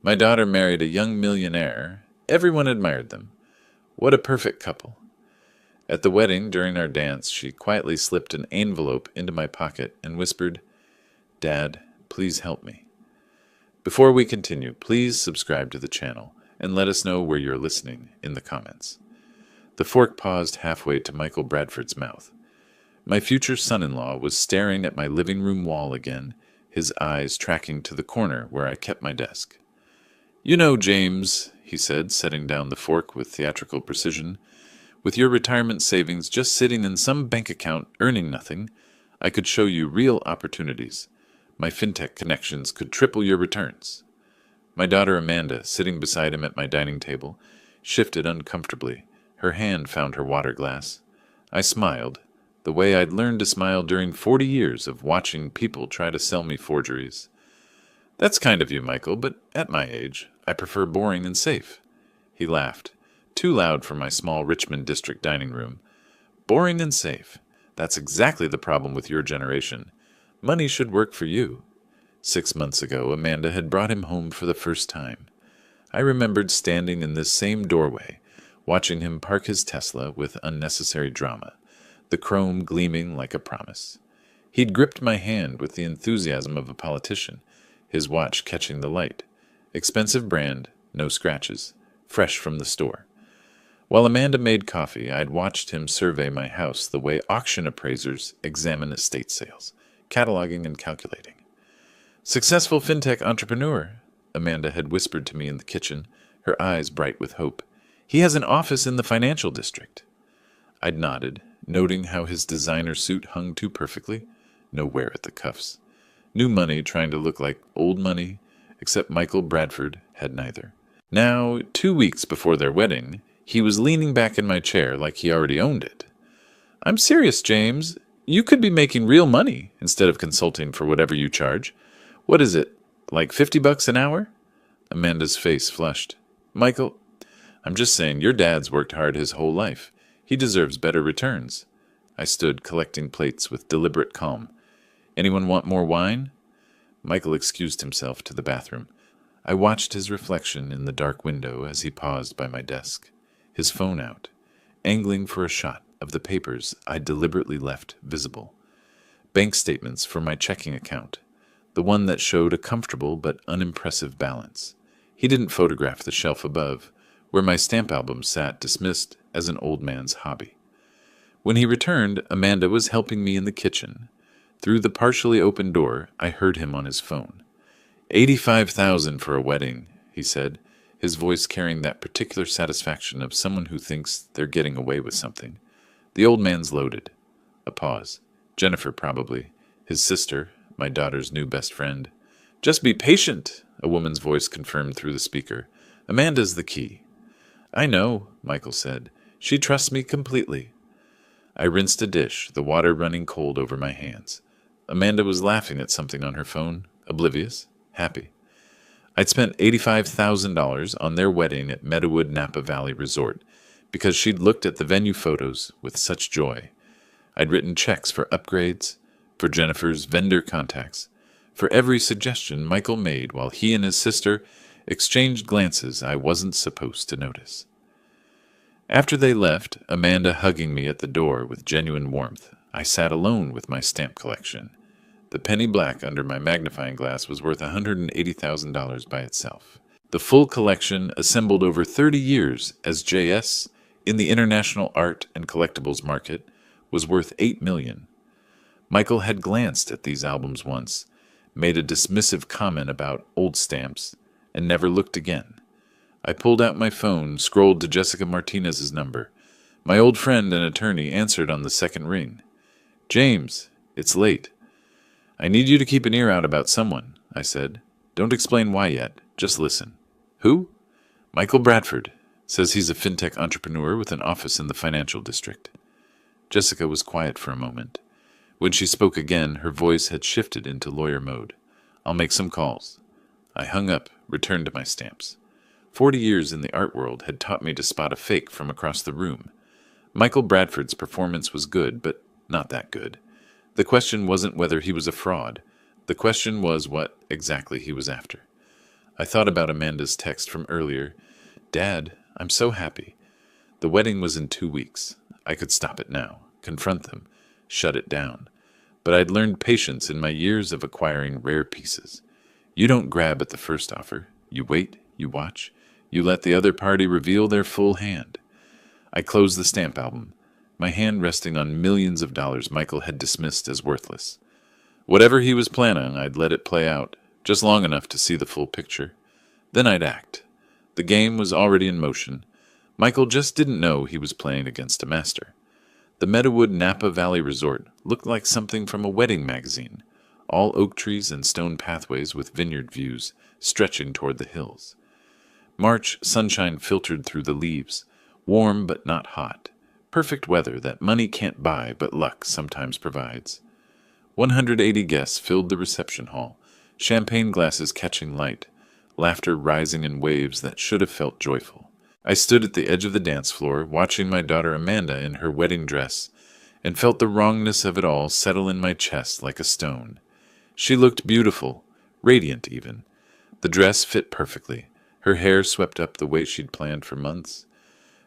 My daughter married a young millionaire. Everyone admired them. What a perfect couple. At the wedding, during our dance, she quietly slipped an envelope into my pocket and whispered, "Dad, please help me." Before we continue, please subscribe to the channel and let us know where you're listening in the comments. The fork paused halfway to Michael Bradford's mouth. My future son-in-law was staring at my living room wall again, his eyes tracking to the corner where I kept my desk. "You know, James," he said, setting down the fork with theatrical precision, "with your retirement savings just sitting in some bank account earning nothing, I could show you real opportunities. My fintech connections could triple your returns." My daughter Amanda, sitting beside him at my dining table, shifted uncomfortably. Her hand found her water glass. I smiled, the way I'd learned to smile during 40 years of watching people try to sell me forgeries. "That's kind of you, Michael, but at my age, I prefer boring and safe." He laughed, too loud for my small Richmond district dining room. "Boring and safe. That's exactly the problem with your generation. Money should work for you." 6 months ago, Amanda had brought him home for the first time. I remembered standing in this same doorway, watching him park his Tesla with unnecessary drama, the chrome gleaming like a promise. He'd gripped my hand with the enthusiasm of a politician, his watch catching the light. Expensive brand, no scratches, fresh from the store. While Amanda made coffee, I'd watched him survey my house the way auction appraisers examine estate sales, cataloging and calculating. "Successful fintech entrepreneur," Amanda had whispered to me in the kitchen, her eyes bright with hope. "He has an office in the financial district." I'd nodded, noting how his designer suit hung too perfectly, no wear at the cuffs. New money trying to look like old money, except Michael Bradford had neither. Now, 2 weeks before their wedding, he was leaning back in my chair like he already owned it. "I'm serious, James. You could be making real money instead of consulting for whatever you charge. What is it, like $50 an hour?" Amanda's face flushed. "Michael, I'm just saying your dad's worked hard his whole life. He deserves better returns." I stood collecting plates with deliberate calm. "Anyone want more wine?" Michael excused himself to the bathroom. I watched his reflection in the dark window as he paused by my desk, his phone out, angling for a shot of the papers I'd deliberately left visible. Bank statements for my checking account, the one that showed a comfortable but unimpressive balance. He didn't photograph the shelf above, where my stamp album sat dismissed as an old man's hobby. When he returned, Amanda was helping me in the kitchen. Through the partially open door, I heard him on his phone. "85,000 for a wedding," he said, his voice carrying that particular satisfaction of someone who thinks they're getting away with something. The old man's loaded. A pause. Jennifer, probably. His sister, my daughter's new best friend. "Just be patient," a woman's voice confirmed through the speaker. "Amanda's the key." "I know," Michael said. "She trusts me completely." I rinsed a dish, the water running cold over my hands. Amanda was laughing at something on her phone, oblivious, happy. I'd spent $85,000 on their wedding at Meadowood Napa Valley Resort because she'd looked at the venue photos with such joy. I'd written checks for upgrades, for Jennifer's vendor contacts, for every suggestion Michael made while he and his sister exchanged glances I wasn't supposed to notice. After they left, Amanda hugging me at the door with genuine warmth, I sat alone with my stamp collection. The penny black under my magnifying glass was worth $180,000 by itself. The full collection, assembled over 30 years as JS in the international art and collectibles market, was worth $8 million. Michael had glanced at these albums once, made a dismissive comment about old stamps, and never looked again. I pulled out my phone, scrolled to Jessica Martinez's number. My old friend and attorney answered on the second ring. "James, it's late." "I need you to keep an ear out about someone," I said. "Don't explain why yet. Just listen." "Who?" "Michael Bradford. Says he's a fintech entrepreneur with an office in the financial district." Jessica was quiet for a moment. When she spoke again, her voice had shifted into lawyer mode. "I'll make some calls." I hung up, returned to my stamps. 40 years in the art world had taught me to spot a fake from across the room. Michael Bradford's performance was good, but not that good. The question wasn't whether he was a fraud. The question was what exactly he was after. I thought about Amanda's text from earlier. Dad, I'm so happy. The wedding was in 2 weeks. I could stop it now, confront them, shut it down. But I'd learned patience in my years of acquiring rare pieces. You don't grab at the first offer. You wait, you watch, you let the other party reveal their full hand. I closed the stamp album, my hand resting on millions of dollars Michael had dismissed as worthless. Whatever he was planning, I'd let it play out, just long enough to see the full picture. Then I'd act. The game was already in motion. Michael just didn't know he was playing against a master. The Meadowood Napa Valley Resort looked like something from a wedding magazine, all oak trees and stone pathways with vineyard views stretching toward the hills. March sunshine filtered through the leaves, warm but not hot. Perfect weather that money can't buy but luck sometimes provides. 180 guests filled the reception hall, champagne glasses catching light, laughter rising in waves that should have felt joyful. I stood at the edge of the dance floor, watching my daughter Amanda in her wedding dress, and felt the wrongness of it all settle in my chest like a stone. She looked beautiful, radiant even. The dress fit perfectly, her hair swept up the way she'd planned for months.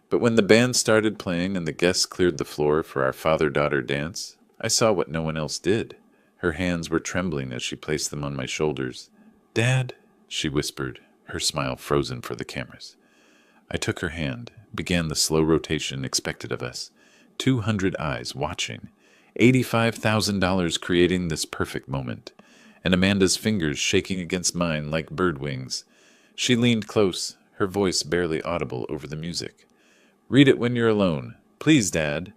But when the band started playing and the guests cleared the floor for our father-daughter dance, I saw what no one else did. Her hands were trembling as she placed them on my shoulders. "Dad," she whispered, her smile frozen for the cameras. I took her hand, began the slow rotation expected of us. 200 eyes watching, $85,000 creating this perfect moment, and Amanda's fingers shaking against mine like bird wings. She leaned close, her voice barely audible over the music. "Read it when you're alone. Please, Dad."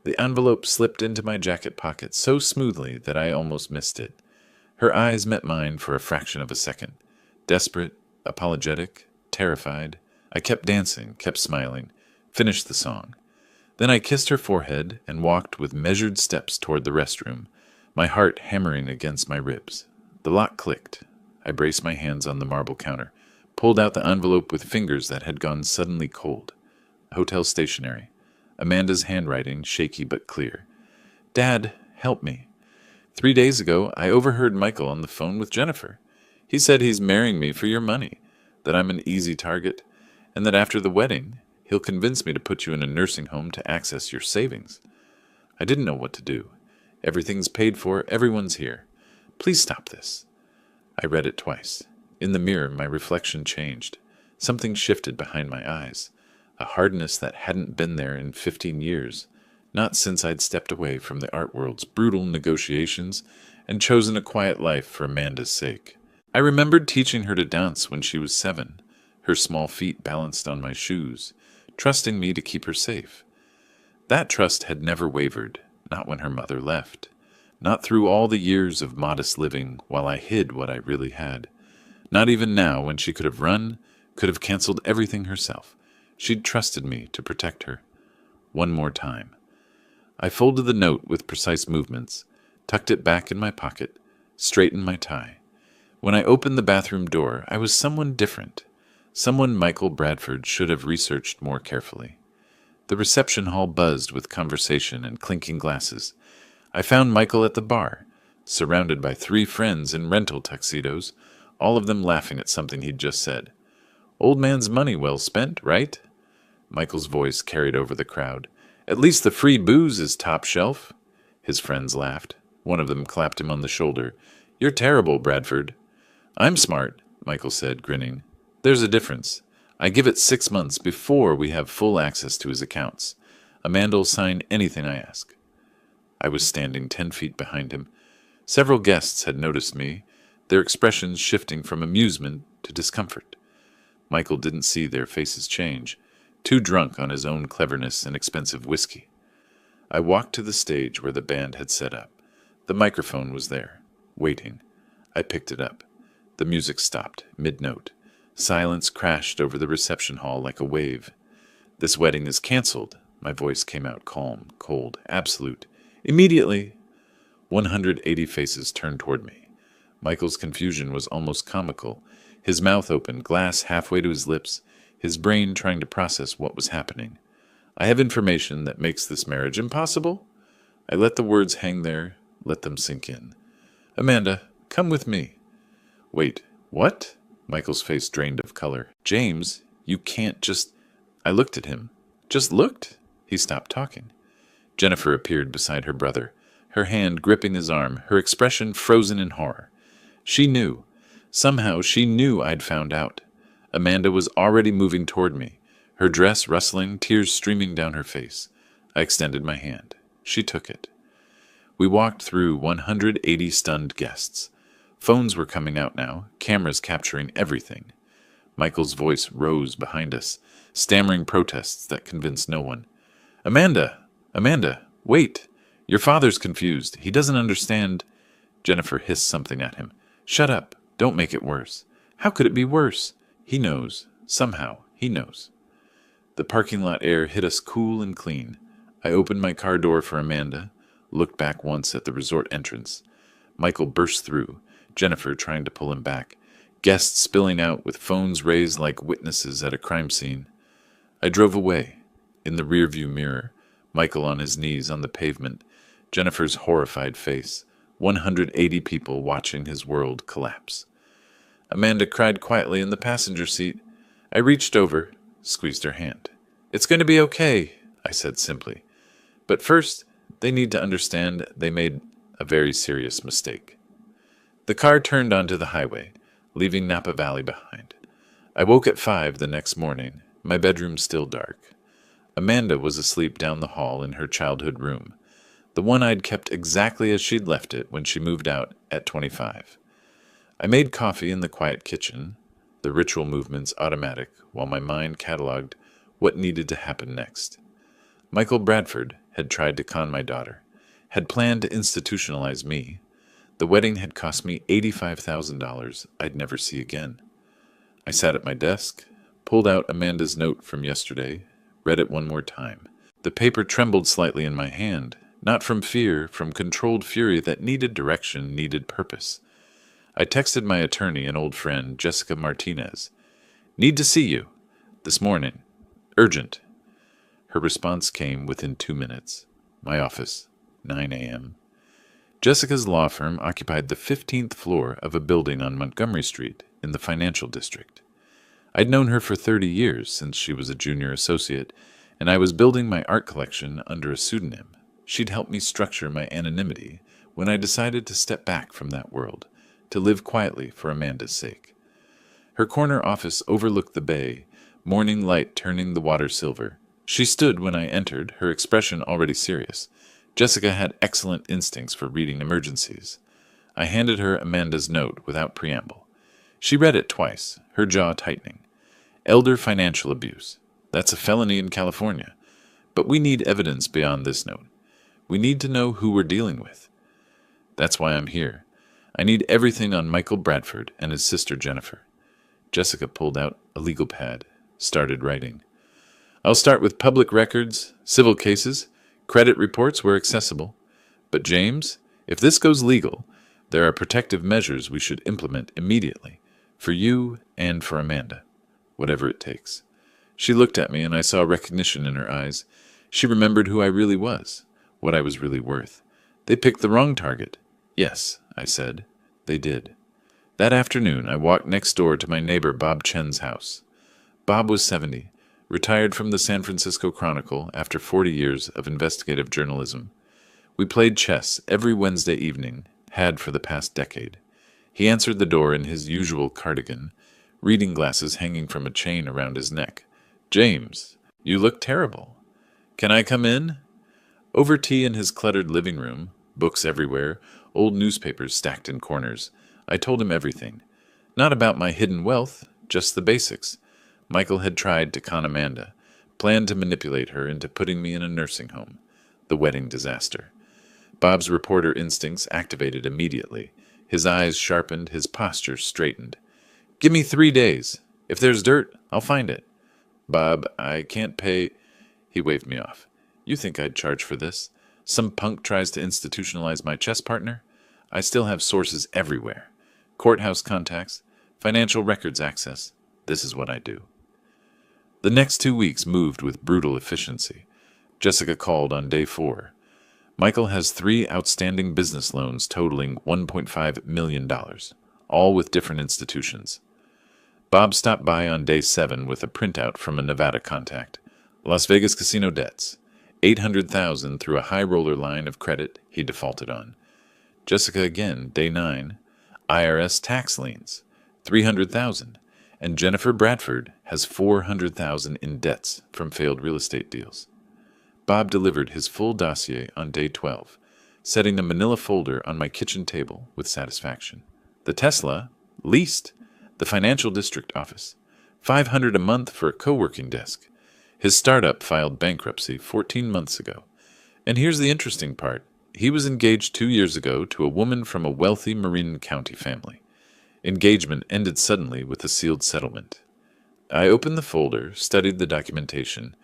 The envelope slipped into my jacket pocket so smoothly that I almost missed it. Her eyes met mine for a fraction of a second. Desperate, apologetic, terrified. I kept dancing, kept smiling, finished the song. Then I kissed her forehead and walked with measured steps toward the restroom, my heart hammering against my ribs. The lock clicked. I braced my hands on the marble counter, pulled out the envelope with fingers that had gone suddenly cold. Hotel stationery. Amanda's handwriting, shaky but clear. "Dad, help me. 3 days ago, I overheard Michael on the phone with Jennifer. He said he's marrying me for your money, that I'm an easy target, and that after the wedding, he'll convince me to put you in a nursing home to access your savings." I didn't know what to do. Everything's paid for, everyone's here. Please stop this. I read it twice. In the mirror, my reflection changed. Something shifted behind my eyes. A hardness that hadn't been there in 15 years, not since I'd stepped away from the art world's brutal negotiations and chosen a quiet life for Amanda's sake. I remembered teaching her to dance when she was 7, her small feet balanced on my shoes, trusting me to keep her safe. That trust had never wavered, not when her mother left, not through all the years of modest living while I hid what I really had, not even now when she could have run, could have canceled everything herself. She'd trusted me to protect her. One more time. I folded the note with precise movements, tucked it back in my pocket, straightened my tie. When I opened the bathroom door, I was someone different, someone Michael Bradford should have researched more carefully. The reception hall buzzed with conversation and clinking glasses. I found Michael at the bar, surrounded by 3 friends in rental tuxedos, all of them laughing at something he'd just said. "Old man's money well spent, right?" Michael's voice carried over the crowd. "At least the free booze is top shelf." His friends laughed. One of them clapped him on the shoulder. "You're terrible, Bradford." "I'm smart," Michael said, grinning. "There's a difference. I give it 6 months before we have full access to his accounts. Amanda'll sign anything I ask." I was standing 10 feet behind him. Several guests had noticed me, their expressions shifting from amusement to discomfort. Michael didn't see their faces change, too drunk on his own cleverness and expensive whiskey. I walked to the stage where the band had set up. The microphone was there, waiting. I picked it up. The music stopped, mid-note. Silence crashed over the reception hall like a wave. "This wedding is canceled." My voice came out calm, cold, absolute. "Immediately." 180 faces turned toward me. Michael's confusion was almost comical. His mouth open, glass halfway to his lips, his brain trying to process what was happening. "I have information that makes this marriage impossible." I let the words hang there, let them sink in. "Amanda, come with me." "Wait, what?" Michael's face drained of color. James, you can't just... I looked at him. Just looked. He stopped talking. Jennifer appeared beside her brother, her hand gripping his arm, her expression frozen in horror. She knew. Somehow she knew I'd found out. Amanda was already moving toward me, her dress rustling, tears streaming down her face. I extended my hand. She took it. We walked through 180 stunned guests. Phones were coming out now, cameras capturing everything. Michael's voice rose behind us, stammering protests that convinced no one. Amanda! Amanda! Wait! Your father's confused. He doesn't understand. Jennifer hissed something at him. Shut up. Don't make it worse. How could it be worse? He knows. Somehow, he knows. The parking lot air hit us cool and clean. I opened my car door for Amanda, looked back once at the resort entrance. Michael burst through, Jennifer trying to pull him back, guests spilling out with phones raised like witnesses at a crime scene. I drove away. In the rearview mirror, Michael on his knees on the pavement, Jennifer's horrified face, 180 people watching his world collapse. Amanda cried quietly in the passenger seat. I reached over, squeezed her hand. It's going to be okay, I said simply. But first, they need to understand they made a very serious mistake. The car turned onto the highway, leaving Napa Valley behind. I woke at 5 the next morning, my bedroom still dark. Amanda was asleep down the hall in her childhood room, the one I'd kept exactly as she'd left it when she moved out at 25. I made coffee in the quiet kitchen, the ritual movements automatic, while my mind catalogued what needed to happen next. Michael Bradford had tried to con my daughter, had planned to institutionalize me. The wedding had cost me $85,000 I'd never see again. I sat at my desk, pulled out Amanda's note from yesterday, read it one more time. The paper trembled slightly in my hand, not from fear, from controlled fury that needed direction, needed purpose. I texted my attorney and old friend, Jessica Martinez. Need to see you. This morning. Urgent. Her response came within 2 minutes. My office, 9 a.m. Jessica's law firm occupied the 15th floor of a building on Montgomery Street in the financial district. I'd known her for 30 years since she was a junior associate, and I was building my art collection under a pseudonym. She'd helped me structure my anonymity when I decided to step back from that world, to live quietly for Amanda's sake. Her corner office overlooked the bay, morning light turning the water silver. She stood when I entered, her expression already serious. Jessica had excellent instincts for reading emergencies. I handed her Amanda's note without preamble. She read it twice, her jaw tightening. Elder financial abuse. That's a felony in California. But we need evidence beyond this note. We need to know who we're dealing with. That's why I'm here. I need everything on Michael Bradford and his sister Jennifer. Jessica pulled out a legal pad, started writing. I'll start with public records, civil cases, credit reports where accessible. But James, if this goes legal, there are protective measures we should implement immediately, for you and for Amanda, whatever it takes. She looked at me and I saw recognition in her eyes. She remembered who I really was, what I was really worth. They picked the wrong target. Yes, I said. They did. That afternoon, I walked next door to my neighbor Bob Chen's house. Bob was 70, retired from the San Francisco Chronicle after 40 years of investigative journalism. We played chess every Wednesday evening, had for the past decade. He answered the door in his usual cardigan, reading glasses hanging from a chain around his neck. James, you look terrible. Can I come in? Over tea in his cluttered living room, books everywhere, old newspapers stacked in corners, I told him everything. Not about my hidden wealth, just the basics. Michael had tried to con Amanda, planned to manipulate her into putting me in a nursing home. The wedding disaster. Bob's reporter instincts activated immediately. His eyes sharpened, his posture straightened. Give me 3 days. If there's dirt, I'll find it. Bob, I can't pay... He waved me off. You think I'd charge for this? Some punk tries to institutionalize my chess partner? I still have sources everywhere. Courthouse contacts, financial records access. This is what I do. The next 2 weeks moved with brutal efficiency. Jessica called on day 4. Michael has 3 outstanding business loans totaling $1.5 million, all with different institutions. Bob stopped by on day 7 with a printout from a Nevada contact. Las Vegas casino debts. 800,000 through a high roller line of credit he defaulted on. Jessica again, day 9. IRS tax liens. 300,000. And Jennifer Bradford has 400,000 in debts from failed real estate deals. Bob delivered his full dossier on day 12, setting a manila folder on my kitchen table with satisfaction. The Tesla, leased. The financial district office. $500 a month for a co-working desk. His startup filed bankruptcy 14 months ago. And here's the interesting part. He was engaged 2 years ago to a woman from a wealthy Marin County family. Engagement ended suddenly with a sealed settlement. I opened the folder, studied the documentation,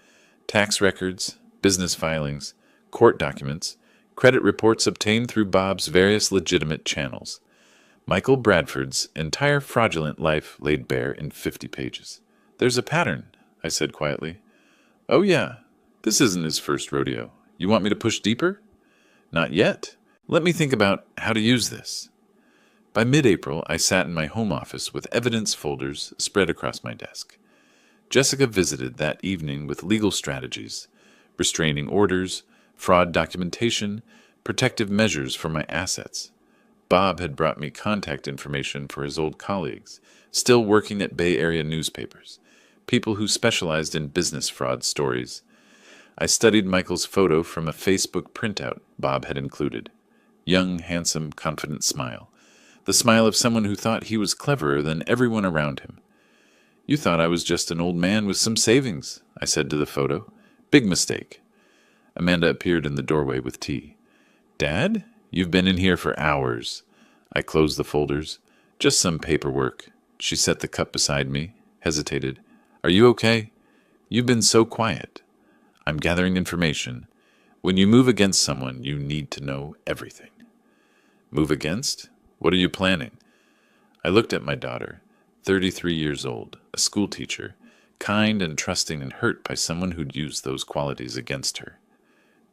tax records, business filings, court documents, credit reports obtained through Bob's various legitimate channels. Michael Bradford's entire fraudulent life laid bare in 50 pages. There's a pattern, I said quietly. Oh yeah, this isn't his first rodeo. You want me to push deeper? Not yet. Let me think about how to use this. By mid-April, I sat in my home office with evidence folders spread across my desk. Jessica visited that evening with legal strategies, restraining orders, fraud documentation, protective measures for my assets. Bob had brought me contact information for his old colleagues, still working at Bay Area newspapers, people who specialized in business fraud stories. I studied Michael's photo from a Facebook printout Bob had included. Young, handsome, confident smile. The smile of someone who thought he was cleverer than everyone around him. You thought I was just an old man with some savings, I said to the photo. Big mistake. Amanda appeared in the doorway with tea. Dad? You've been in here for hours. I closed the folders. Just some paperwork. She set the cup beside me, hesitated. Are you okay? You've been so quiet. I'm gathering information. When you move against someone, you need to know everything. Move against? What are you planning? I looked at my daughter, 33 years old, a school teacher, kind and trusting and hurt by someone who'd used those qualities against her.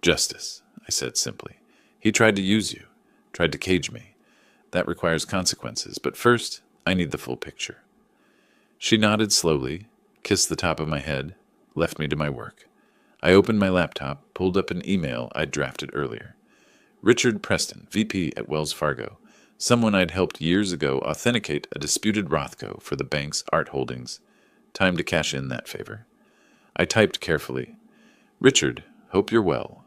Justice, I said simply. He tried to use you, tried to cage me. That requires consequences, but first, I need the full picture. She nodded slowly, kissed the top of my head, left me to my work. I opened my laptop, pulled up an email I'd drafted earlier. Richard Preston, VP at Wells Fargo, someone I'd helped years ago authenticate a disputed Rothko for the bank's art holdings. Time to cash in that favor. I typed carefully. Richard, hope you're well.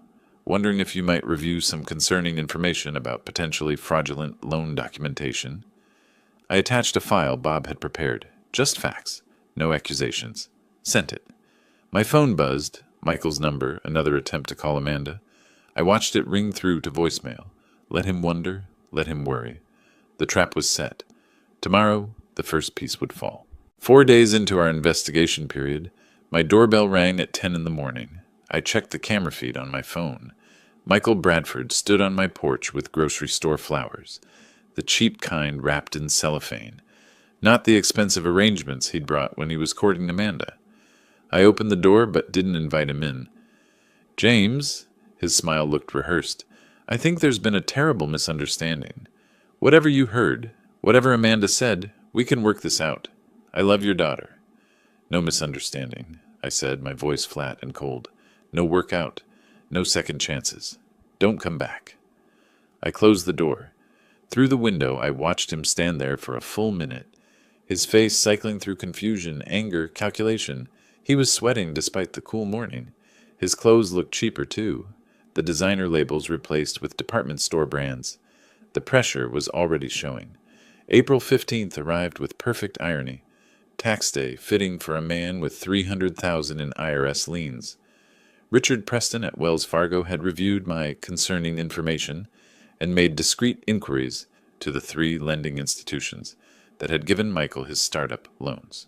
Wondering if you might review some concerning information about potentially fraudulent loan documentation. I attached a file Bob had prepared. Just facts. No accusations. Sent it. My phone buzzed. Michael's number, another attempt to call Amanda. I watched it ring through to voicemail. Let him wonder, let him worry. The trap was set. Tomorrow, the first piece would fall. 4 days into our investigation period, my doorbell rang at 10 in the morning. I checked the camera feed on my phone. Michael Bradford stood on my porch with grocery store flowers, the cheap kind wrapped in cellophane, not the expensive arrangements he'd brought when he was courting Amanda. I opened the door but didn't invite him in. James, his smile looked rehearsed, I think there's been a terrible misunderstanding. Whatever you heard, whatever Amanda said, we can work this out. I love your daughter. No misunderstanding, I said, my voice flat and cold. No workout. No second chances. Don't come back. I closed the door. Through the window, I watched him stand there for a full minute, his face cycling through confusion, anger, calculation. He was sweating despite the cool morning. His clothes looked cheaper, too, the designer labels replaced with department store brands. The pressure was already showing. April 15th arrived with perfect irony. Tax day fitting for a man with $300,000 in IRS liens. Richard Preston at Wells Fargo had reviewed my concerning information and made discreet inquiries to the 3 lending institutions that had given Michael his startup loans.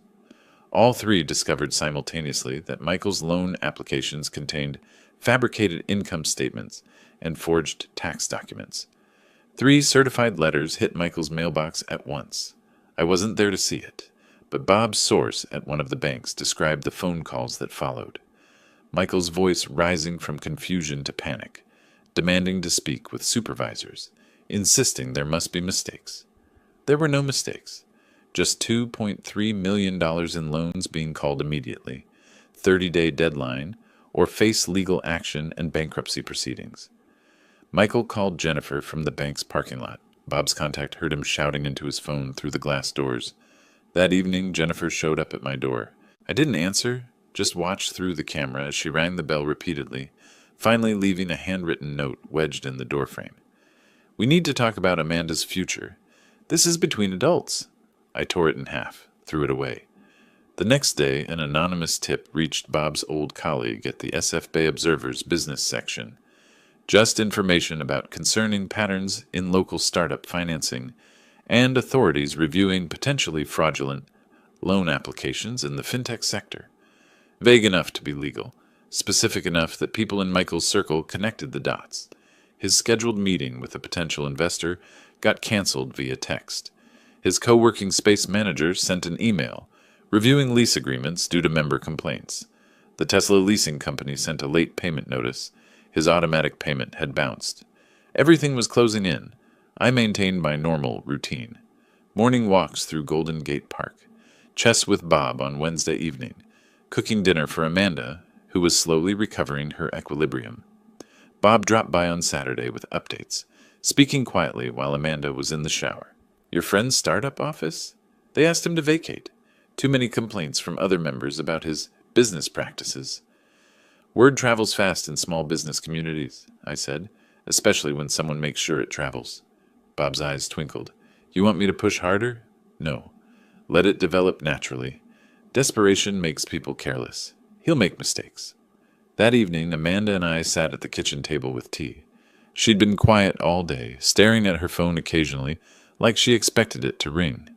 All 3 discovered simultaneously that Michael's loan applications contained fabricated income statements and forged tax documents. 3 certified letters hit Michael's mailbox at once. I wasn't there to see it, but Bob's source at one of the banks described the phone calls that followed. Michael's voice rising from confusion to panic, demanding to speak with supervisors, insisting there must be mistakes. There were no mistakes. Just $2.3 million in loans being called immediately, 30-day deadline, or face legal action and bankruptcy proceedings. Michael called Jennifer from the bank's parking lot. Bob's contact heard him shouting into his phone through the glass doors. That evening, Jennifer showed up at my door. I didn't answer, just watched through the camera as she rang the bell repeatedly, finally leaving a handwritten note wedged in the doorframe. "We need to talk about Amanda's future. This is between adults." I tore it in half, threw it away. The next day, an anonymous tip reached Bob's old colleague at the SF Bay Observer's business section. Just information about concerning patterns in local startup financing and authorities reviewing potentially fraudulent loan applications in the fintech sector. Vague enough to be legal, specific enough that people in Michael's circle connected the dots. His scheduled meeting with a potential investor got canceled via text. His co-working space manager sent an email reviewing lease agreements due to member complaints. The Tesla leasing company sent a late payment notice. His automatic payment had bounced. Everything was closing in. I maintained my normal routine. Morning walks through Golden Gate Park. Chess with Bob on Wednesday evening. Cooking dinner for Amanda, who was slowly recovering her equilibrium. Bob dropped by on Saturday with updates, speaking quietly while Amanda was in the shower. "Your friend's startup office? They asked him to vacate. Too many complaints from other members about his business practices." "Word travels fast in small business communities," I said, "especially when someone makes sure it travels." Bob's eyes twinkled. "You want me to push harder?" "No. Let it develop naturally. Desperation makes people careless. He'll make mistakes." That evening, Amanda and I sat at the kitchen table with tea. She'd been quiet all day, staring at her phone occasionally, like she expected it to ring.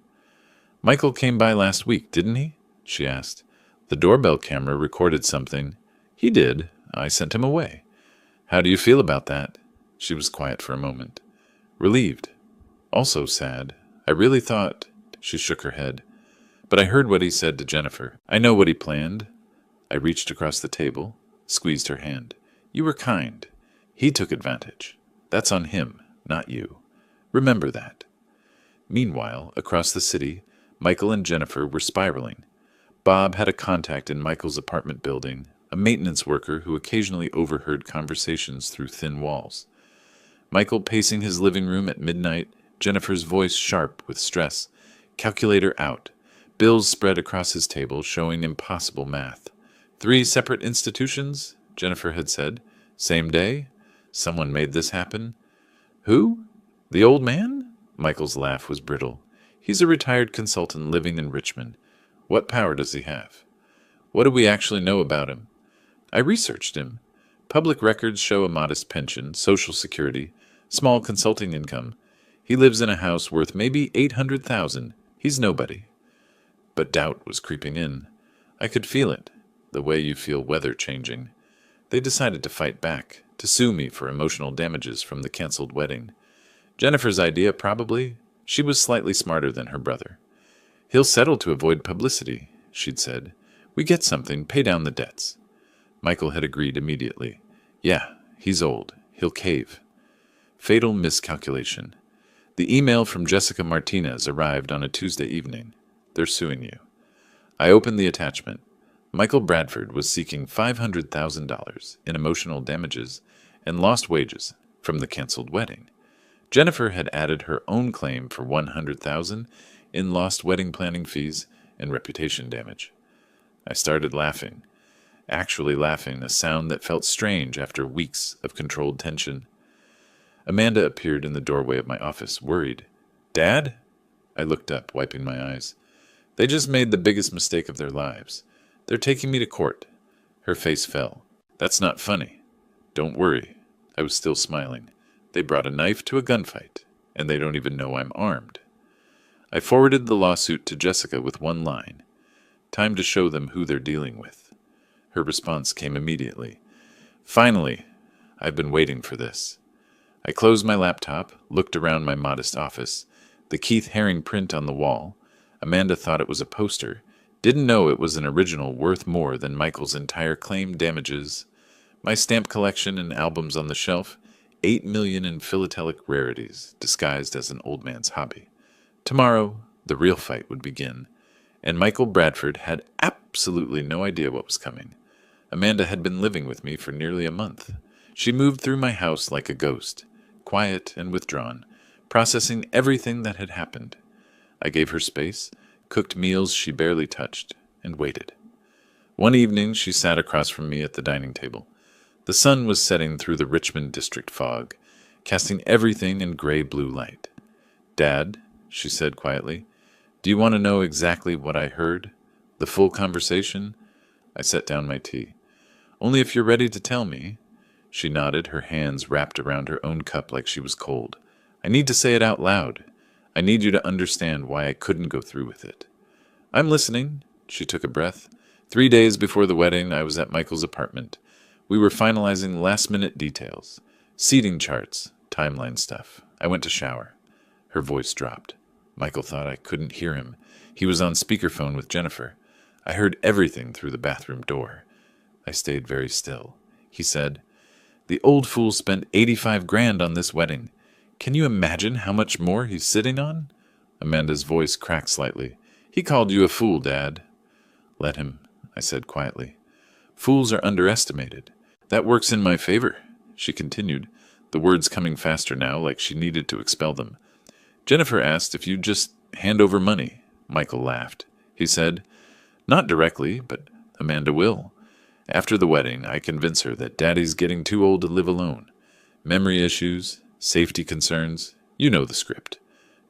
"Michael came by last week, didn't he?" she asked. "The doorbell camera recorded something." "He did. I sent him away." "How do you feel about that?" She was quiet for a moment. "Relieved. Also sad. I really thought—" She shook her head. "But I heard what he said to Jennifer. I know what he planned." I reached across the table, squeezed her hand. "You were kind. He took advantage. That's on him, not you. Remember that." Meanwhile, across the city, Michael and Jennifer were spiraling. Bob had a contact in Michael's apartment building, a maintenance worker who occasionally overheard conversations through thin walls. Michael pacing his living room at midnight, Jennifer's voice sharp with stress. Calculator out. Bills spread across his table, showing impossible math. 3 separate institutions, Jennifer had said. Same day? Someone made this happen? Who? The old man? Michael's laugh was brittle. He's a retired consultant living in Richmond. What power does he have? What do we actually know about him? I researched him. Public records show a modest pension, Social Security, small consulting income. He lives in a house worth maybe $800,000. He's nobody. But doubt was creeping in. I could feel it, the way you feel weather changing. They decided to fight back, to sue me for emotional damages from the canceled wedding. Jennifer's idea, probably. She was slightly smarter than her brother. He'll settle to avoid publicity, she'd said. We get something, pay down the debts. Michael had agreed immediately. Yeah, he's old. He'll cave. Fatal miscalculation. The email from Jessica Martinez arrived on a Tuesday evening. They're suing you. I opened the attachment. Michael Bradford was seeking $500,000 in emotional damages and lost wages from the canceled wedding. Jennifer had added her own claim for $100,000 in lost wedding planning fees and reputation damage. I started laughing. Actually laughing, a sound that felt strange after weeks of controlled tension. Amanda appeared in the doorway of my office, worried. Dad? I looked up, wiping my eyes. They just made the biggest mistake of their lives. They're taking me to court. Her face fell. That's not funny. Don't worry. I was still smiling. They brought a knife to a gunfight, and they don't even know I'm armed. I forwarded the lawsuit to Jessica with one line. Time to show them who they're dealing with. Her response came immediately. Finally, I've been waiting for this. I closed my laptop, looked around my modest office. The Keith Haring print on the wall. Amanda thought it was a poster. Didn't know it was an original worth more than Michael's entire claim damages. My stamp collection and albums on the shelf. 8 million in philatelic rarities, disguised as an old man's hobby. Tomorrow, The real fight would begin, and Michael Bradford had absolutely no idea what was coming. Amanda had been living with me for nearly a month. She moved through my house like a ghost, quiet and withdrawn, processing everything that had happened. I gave her space, cooked meals she barely touched, and waited. One evening she sat across from me at the dining table. The sun was setting through the Richmond district fog, casting everything in gray-blue light. "Dad," she said quietly, "do you want to know exactly what I heard? The full conversation?" I set down my tea. "Only if you're ready to tell me." She nodded, her hands wrapped around her own cup like she was cold. "I need to say it out loud. I need you to understand why I couldn't go through with it." "I'm listening." She took a breath. 3 days before the wedding, I was at Michael's apartment. We were finalizing last-minute details. Seating charts, timeline stuff. I went to shower. Her voice dropped. Michael thought I couldn't hear him. He was on speakerphone with Jennifer. I heard everything through the bathroom door. I stayed very still. He said, "The old fool spent 85 grand on this wedding. Can you imagine how much more he's sitting on?" Amanda's voice cracked slightly. "He called you a fool, Dad." "Let him," I said quietly. "Fools are underestimated. That works in my favor," she continued, the words coming faster now, like she needed to expel them. "Jennifer asked if you'd just hand over money." Michael laughed. He said, "Not directly, but Amanda will. After the wedding, I convince her that Daddy's getting too old to live alone. Memory issues, safety concerns, you know the script.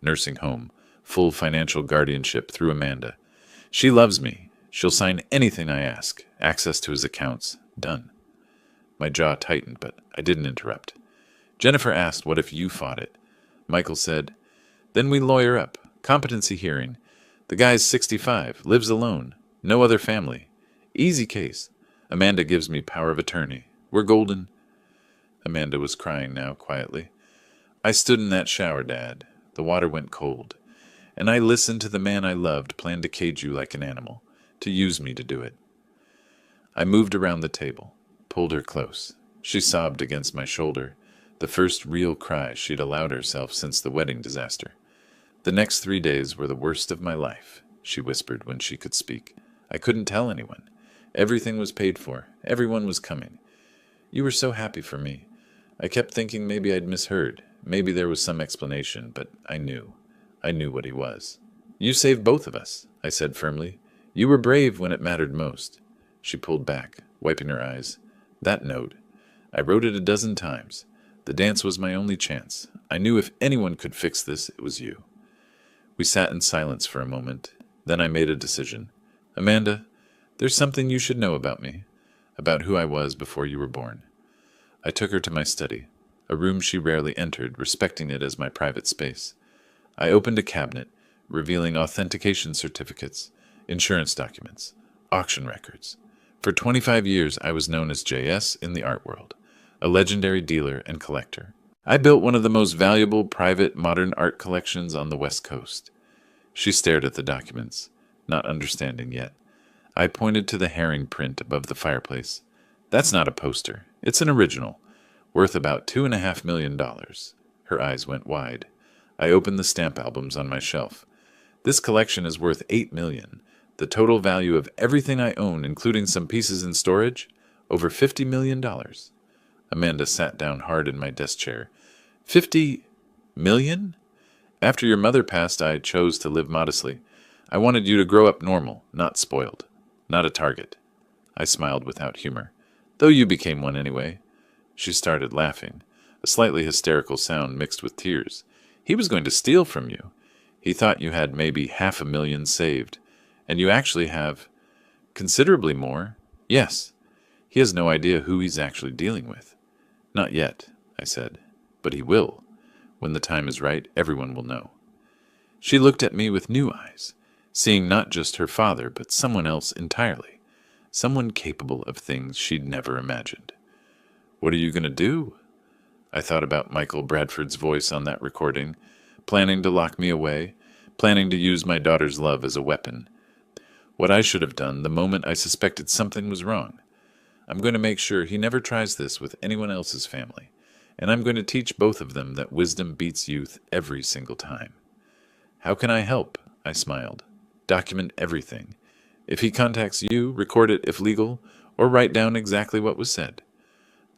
Nursing home, full financial guardianship through Amanda. She loves me. She'll sign anything I ask. Access to his accounts. Done." My jaw tightened, but I didn't interrupt. Jennifer asked what if you fought it. Michael said, "Then we lawyer up. Competency hearing. The guy's 65, lives alone, no other family. Easy case. Amanda gives me power of attorney. We're golden." Amanda was crying now, quietly. "I stood in that shower, Dad. The water went cold. And I listened to the man I loved plan to cage you like an animal, to use me to do it." I moved around the table, pulled her close. She sobbed against my shoulder, the first real cry she'd allowed herself since the wedding disaster. "The next 3 days were the worst of my life," she whispered when she could speak. "I couldn't tell anyone. Everything was paid for. Everyone was coming. You were so happy for me. I kept thinking maybe I'd misheard. Maybe there was some explanation, but I knew. I knew what he was." "You saved both of us," I said firmly. "You were brave when it mattered most." She pulled back, wiping her eyes. "That note. I wrote it 12 times. The dance was my only chance. I knew if anyone could fix this, it was you." We sat in silence for a moment. Then I made a decision. "Amanda, there's something you should know about me, about who I was before you were born." I took her to my study, a room she rarely entered, respecting it as my private space. I opened a cabinet, revealing authentication certificates, insurance documents, auction records. For 25 years, I was known as JS in the art world, a legendary dealer and collector. I built one of the most valuable private modern art collections on the West Coast. She stared at the documents, not understanding yet. I pointed to the herring print above the fireplace. "That's not a poster. It's an original, worth about $2.5 million. Her eyes went wide. I opened the stamp albums on my shelf. "This collection is worth $8 million. The total value of everything I own, including some pieces in storage, over $50 million. Amanda sat down hard in my desk chair. $50 million? After your mother passed, I chose to live modestly. I wanted you to grow up normal, not spoiled, not a target." I smiled without humor. "Though you became one anyway." She started laughing, a slightly hysterical sound mixed with tears. "He was going to steal from you. He thought you had maybe $500,000 saved, and you actually have considerably more. Yes. He has no idea who he's actually dealing with." "Not yet," I said, "but he will. When the time is right, everyone will know." She looked at me with new eyes, seeing not just her father, but someone else entirely, someone capable of things she'd never imagined. "What are you going to do?" I thought about Michael Bradford's voice on that recording, planning to lock me away, planning to use my daughter's love as a weapon. What I should have done the moment I suspected something was wrong. I'm going to make sure he never tries this with anyone else's family, and I'm going to teach both of them that wisdom beats youth every single time. "How can I help?" I smiled. Document everything. If he contacts you, record it if legal, or write down exactly what was said.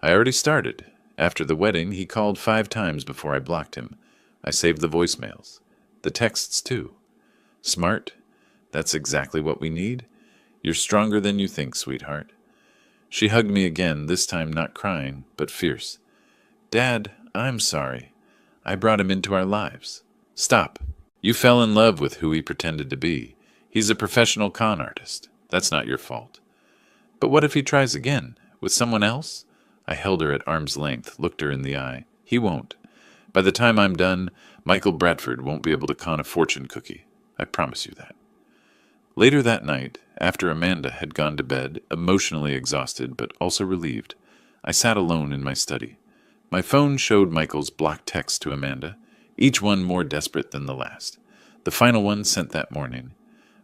I already started. After the wedding, he called 5 times before I blocked him. I saved the voicemails. The texts, too. Smart? That's exactly what we need. You're stronger than you think, sweetheart. She hugged me again, this time not crying, but fierce. Dad, I'm sorry. I brought him into our lives. Stop. You fell in love with who he pretended to be. He's a professional con artist. That's not your fault. But what if he tries again? With someone else? I held her at arm's length, looked her in the eye. He won't. By the time I'm done, Michael Bradford won't be able to con a fortune cookie. I promise you that. Later that night, after Amanda had gone to bed, emotionally exhausted but also relieved, I sat alone in my study. My phone showed Michael's blocked texts to Amanda, each one more desperate than the last. The final one sent that morning.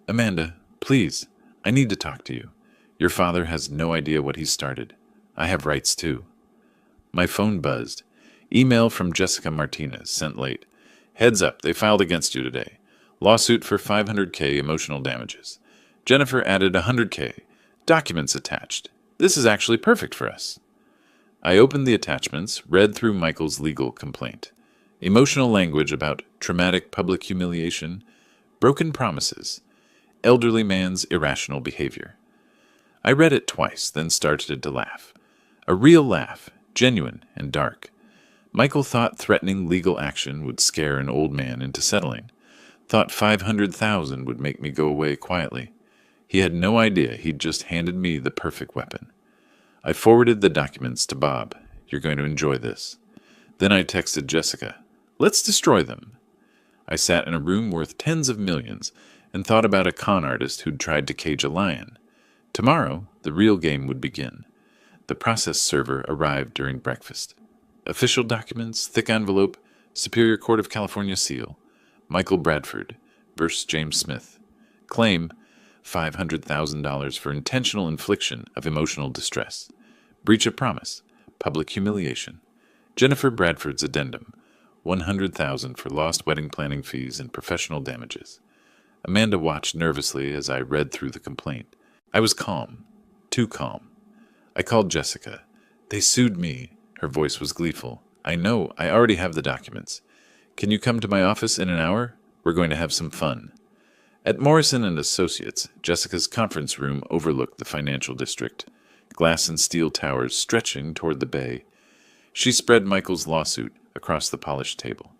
Amanda, please, I need to talk to you. Your father has no idea what he's started. I have rights too. My phone buzzed. Email from Jessica Martinez, sent late. Heads up, they filed against you today. Lawsuit for $500K emotional damages. Jennifer added $100K. Documents attached. This is actually perfect for us. I opened the attachments, read through Michael's legal complaint. Emotional language about traumatic public humiliation, broken promises, elderly man's irrational behavior. I read it twice, then started to laugh. A real laugh, genuine and dark. Michael thought threatening legal action would scare an old man into settling. Thought $500,000 would make me go away quietly. He had no idea he'd just handed me the perfect weapon. I forwarded the documents to Bob. You're going to enjoy this. Then I texted Jessica. Let's destroy them. I sat in a room worth tens of millions and thought about a con artist who'd tried to cage a lion. Tomorrow, the real game would begin. The process server arrived during breakfast. Official documents, thick envelope, Superior Court of California seal. Michael Bradford versus James Smith. Claim $500,000 for intentional infliction of emotional distress. Breach of promise. Public humiliation. Jennifer Bradford's addendum. $100,000 for lost wedding planning fees and professional damages. Amanda watched nervously as I read through the complaint. I was calm. Too calm. I called Jessica. They sued me. Her voice was gleeful. I know. I already have the documents. Can you come to my office in an hour? We're going to have some fun. At Morrison & Associates, Jessica's conference room overlooked the financial district, glass and steel towers stretching toward the bay. She spread Michael's lawsuit across the polished table.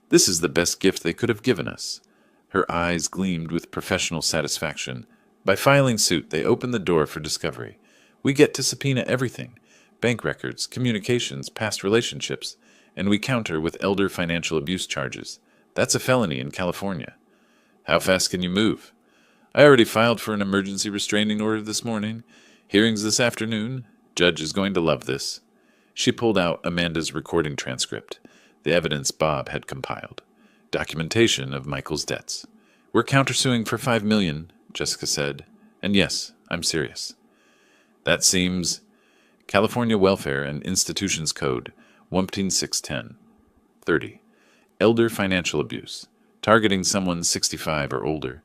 This is the best gift they could have given us. Her eyes gleamed with professional satisfaction. By filing suit, they opened the door for discovery. We get to subpoena everything. Bank records, communications, past relationships, and we counter with elder financial abuse charges. That's a felony in California. How fast can you move? I already filed for an emergency restraining order this morning. Hearings this afternoon. Judge is going to love this. She pulled out Amanda's recording transcript, the evidence Bob had compiled. Documentation of Michael's debts. We're countersuing for $5 million, Jessica said. And yes, I'm serious. That seems California Welfare and Institutions Code 14610. 30. Elder financial abuse. Targeting someone 65 or older.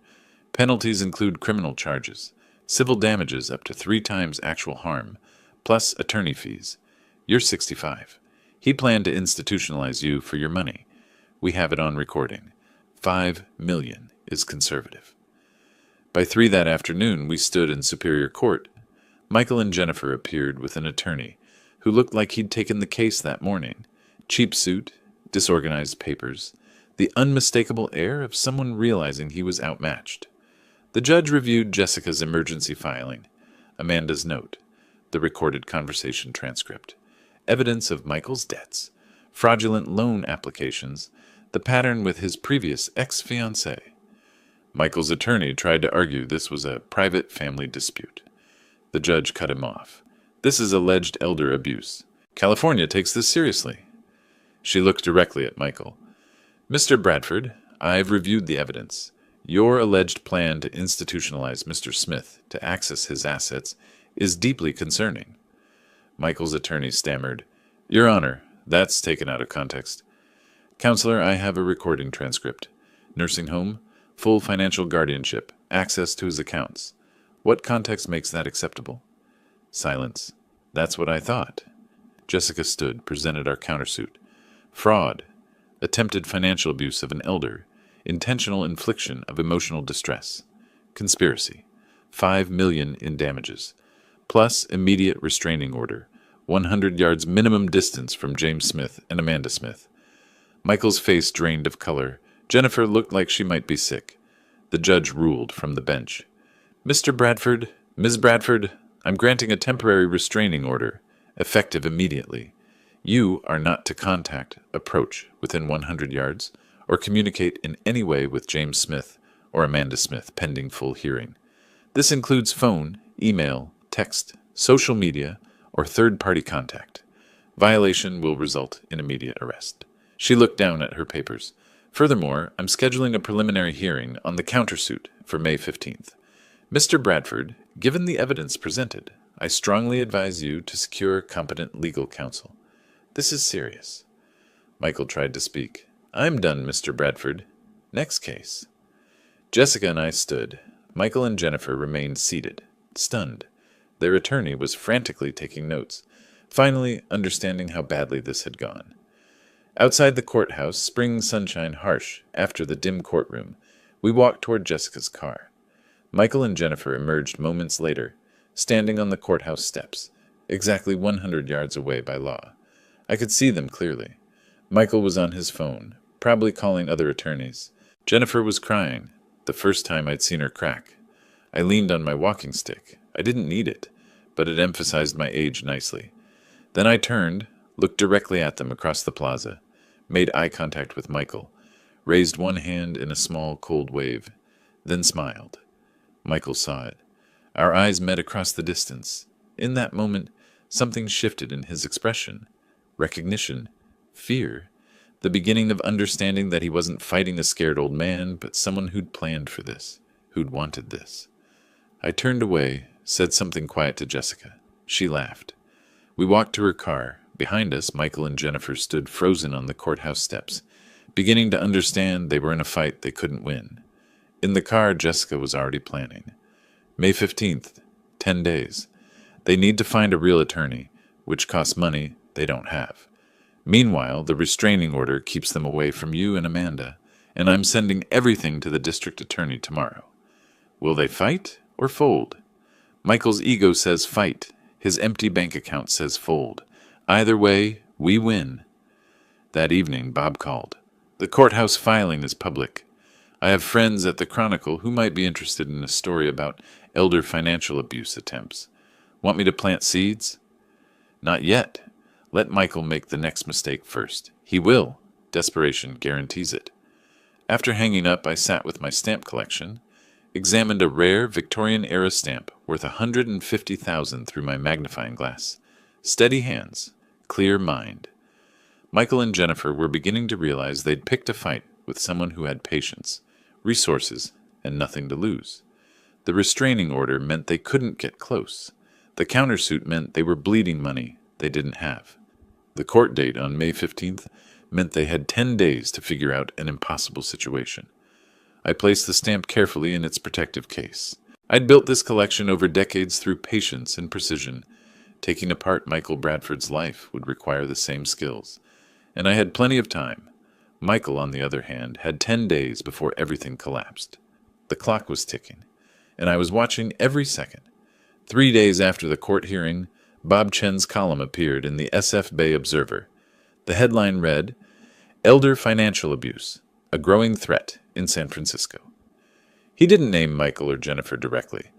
Penalties include criminal charges, civil damages up to 3 times actual harm, plus attorney fees. You're 65. He planned to institutionalize you for your money. We have it on recording. $5 million is conservative. By 3 that afternoon, we stood in Superior Court. Michael and Jennifer appeared with an attorney who looked like he'd taken the case that morning. Cheap suit, disorganized papers, the unmistakable air of someone realizing he was outmatched. The judge reviewed Jessica's emergency filing, Amanda's note, the recorded conversation transcript, evidence of Michael's debts, fraudulent loan applications, the pattern with his previous ex-fiancée. Michael's attorney tried to argue this was a private family dispute. The judge cut him off. This is alleged elder abuse. California takes this seriously. She looked directly at Michael. Mr. Bradford, I've reviewed the evidence. Your alleged plan to institutionalize Mr. Smith to access his assets is deeply concerning. Michael's attorney stammered, Your Honor, that's taken out of context. Counselor, I have a recording transcript. Nursing home, full financial guardianship, access to his accounts. What context makes that acceptable? Silence. That's what I thought. Jessica stood, presented our countersuit. Fraud. Attempted financial abuse of an elder. Intentional infliction of emotional distress. Conspiracy. 5 million in damages. Plus immediate restraining order. 100 yards minimum distance from James Smith and Amanda Smith. Michael's face drained of color. Jennifer looked like she might be sick. The judge ruled from the bench. Mr. Bradford, Ms. Bradford, I'm granting a temporary restraining order, effective immediately. You are not to contact, approach within 100 yards, or communicate in any way with James Smith or Amanda Smith pending full hearing. This includes phone, email, text, social media, or third-party contact. Violation will result in immediate arrest. She looked down at her papers. Furthermore, I'm scheduling a preliminary hearing on the countersuit for May 15th. Mr. Bradford, given the evidence presented, I strongly advise you to secure competent legal counsel. This is serious. Michael tried to speak. I'm done, Mr. Bradford. Next case. Jessica and I stood. Michael and Jennifer remained seated, stunned. Their attorney was frantically taking notes, finally understanding how badly this had gone. Outside the courthouse, spring sunshine harsh after the dim courtroom, we walked toward Jessica's car. Michael and Jennifer emerged moments later, standing on the courthouse steps, exactly 100 yards away by law. I could see them clearly. Michael was on his phone, probably calling other attorneys. Jennifer was crying, the first time I'd seen her crack. I leaned on my walking stick. I didn't need it, but it emphasized my age nicely. Then I turned, looked directly at them across the plaza, made eye contact with Michael, raised one hand in a small, cold wave, then smiled. Michael saw it. Our eyes met across the distance. In that moment, something shifted in his expression. Recognition. Fear. The beginning of understanding that he wasn't fighting a scared old man, but someone who'd planned for this, who'd wanted this. I turned away, said something quiet to Jessica. She laughed. We walked to her car. Behind us, Michael and Jennifer stood frozen on the courthouse steps, beginning to understand they were in a fight they couldn't win. In the car, Jessica was already planning. May 15th, 10 days. They need to find a real attorney, which costs money they don't have. Meanwhile, the restraining order keeps them away from you and Amanda, and I'm sending everything to the district attorney tomorrow. Will they fight or fold? Michael's ego says fight. His empty bank account says fold. Either way, we win. That evening, Bob called. The courthouse filing is public. I have friends at the Chronicle who might be interested in a story about elder financial abuse attempts. Want me to plant seeds? Not yet. Let Michael make the next mistake first. He will. Desperation guarantees it. After hanging up, I sat with my stamp collection, examined a rare Victorian-era stamp worth $150,000 through my magnifying glass. Steady hands, clear mind. Michael and Jennifer were beginning to realize they'd picked a fight with someone who had patience, resources, and nothing to lose. The restraining order meant they couldn't get close. The countersuit meant they were bleeding money they didn't have. The court date on May 15th meant they had 10 days to figure out an impossible situation. I placed the stamp carefully in its protective case. I'd built this collection over decades through patience and precision. Taking apart Michael Bradford's life would require the same skills, and I had plenty of time. Michael, on the other hand, had 10 days before everything collapsed. The clock was ticking, and I was watching every second. 3 days after the court hearing, Bob Chen's column appeared in the SF Bay Observer. The headline read, "Elder Financial Abuse, a Growing Threat in San Francisco." He didn't name Michael or Jennifer directly,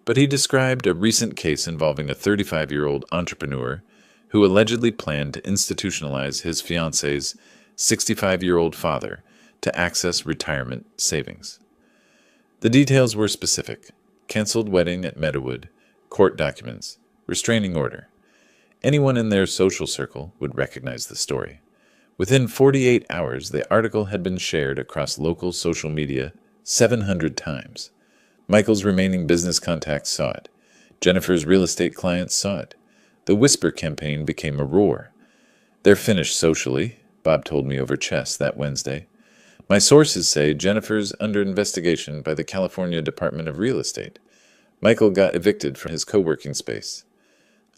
but he described a recent case involving a 35-year-old entrepreneur who allegedly planned to institutionalize his fiancée's 65-year-old father to access retirement savings. The details were specific: canceled wedding at Meadowood, court documents, restraining order. Anyone in their social circle would recognize the story. Within 48 hours, the article had been shared across local social media 700 times. Michael's remaining business contacts saw it. Jennifer's real estate clients saw it. The Whisper campaign became a roar. They're finished socially, Bob told me over chess that Wednesday. My sources say Jennifer's under investigation by the California Department of Real Estate. Michael got evicted from his co-working space.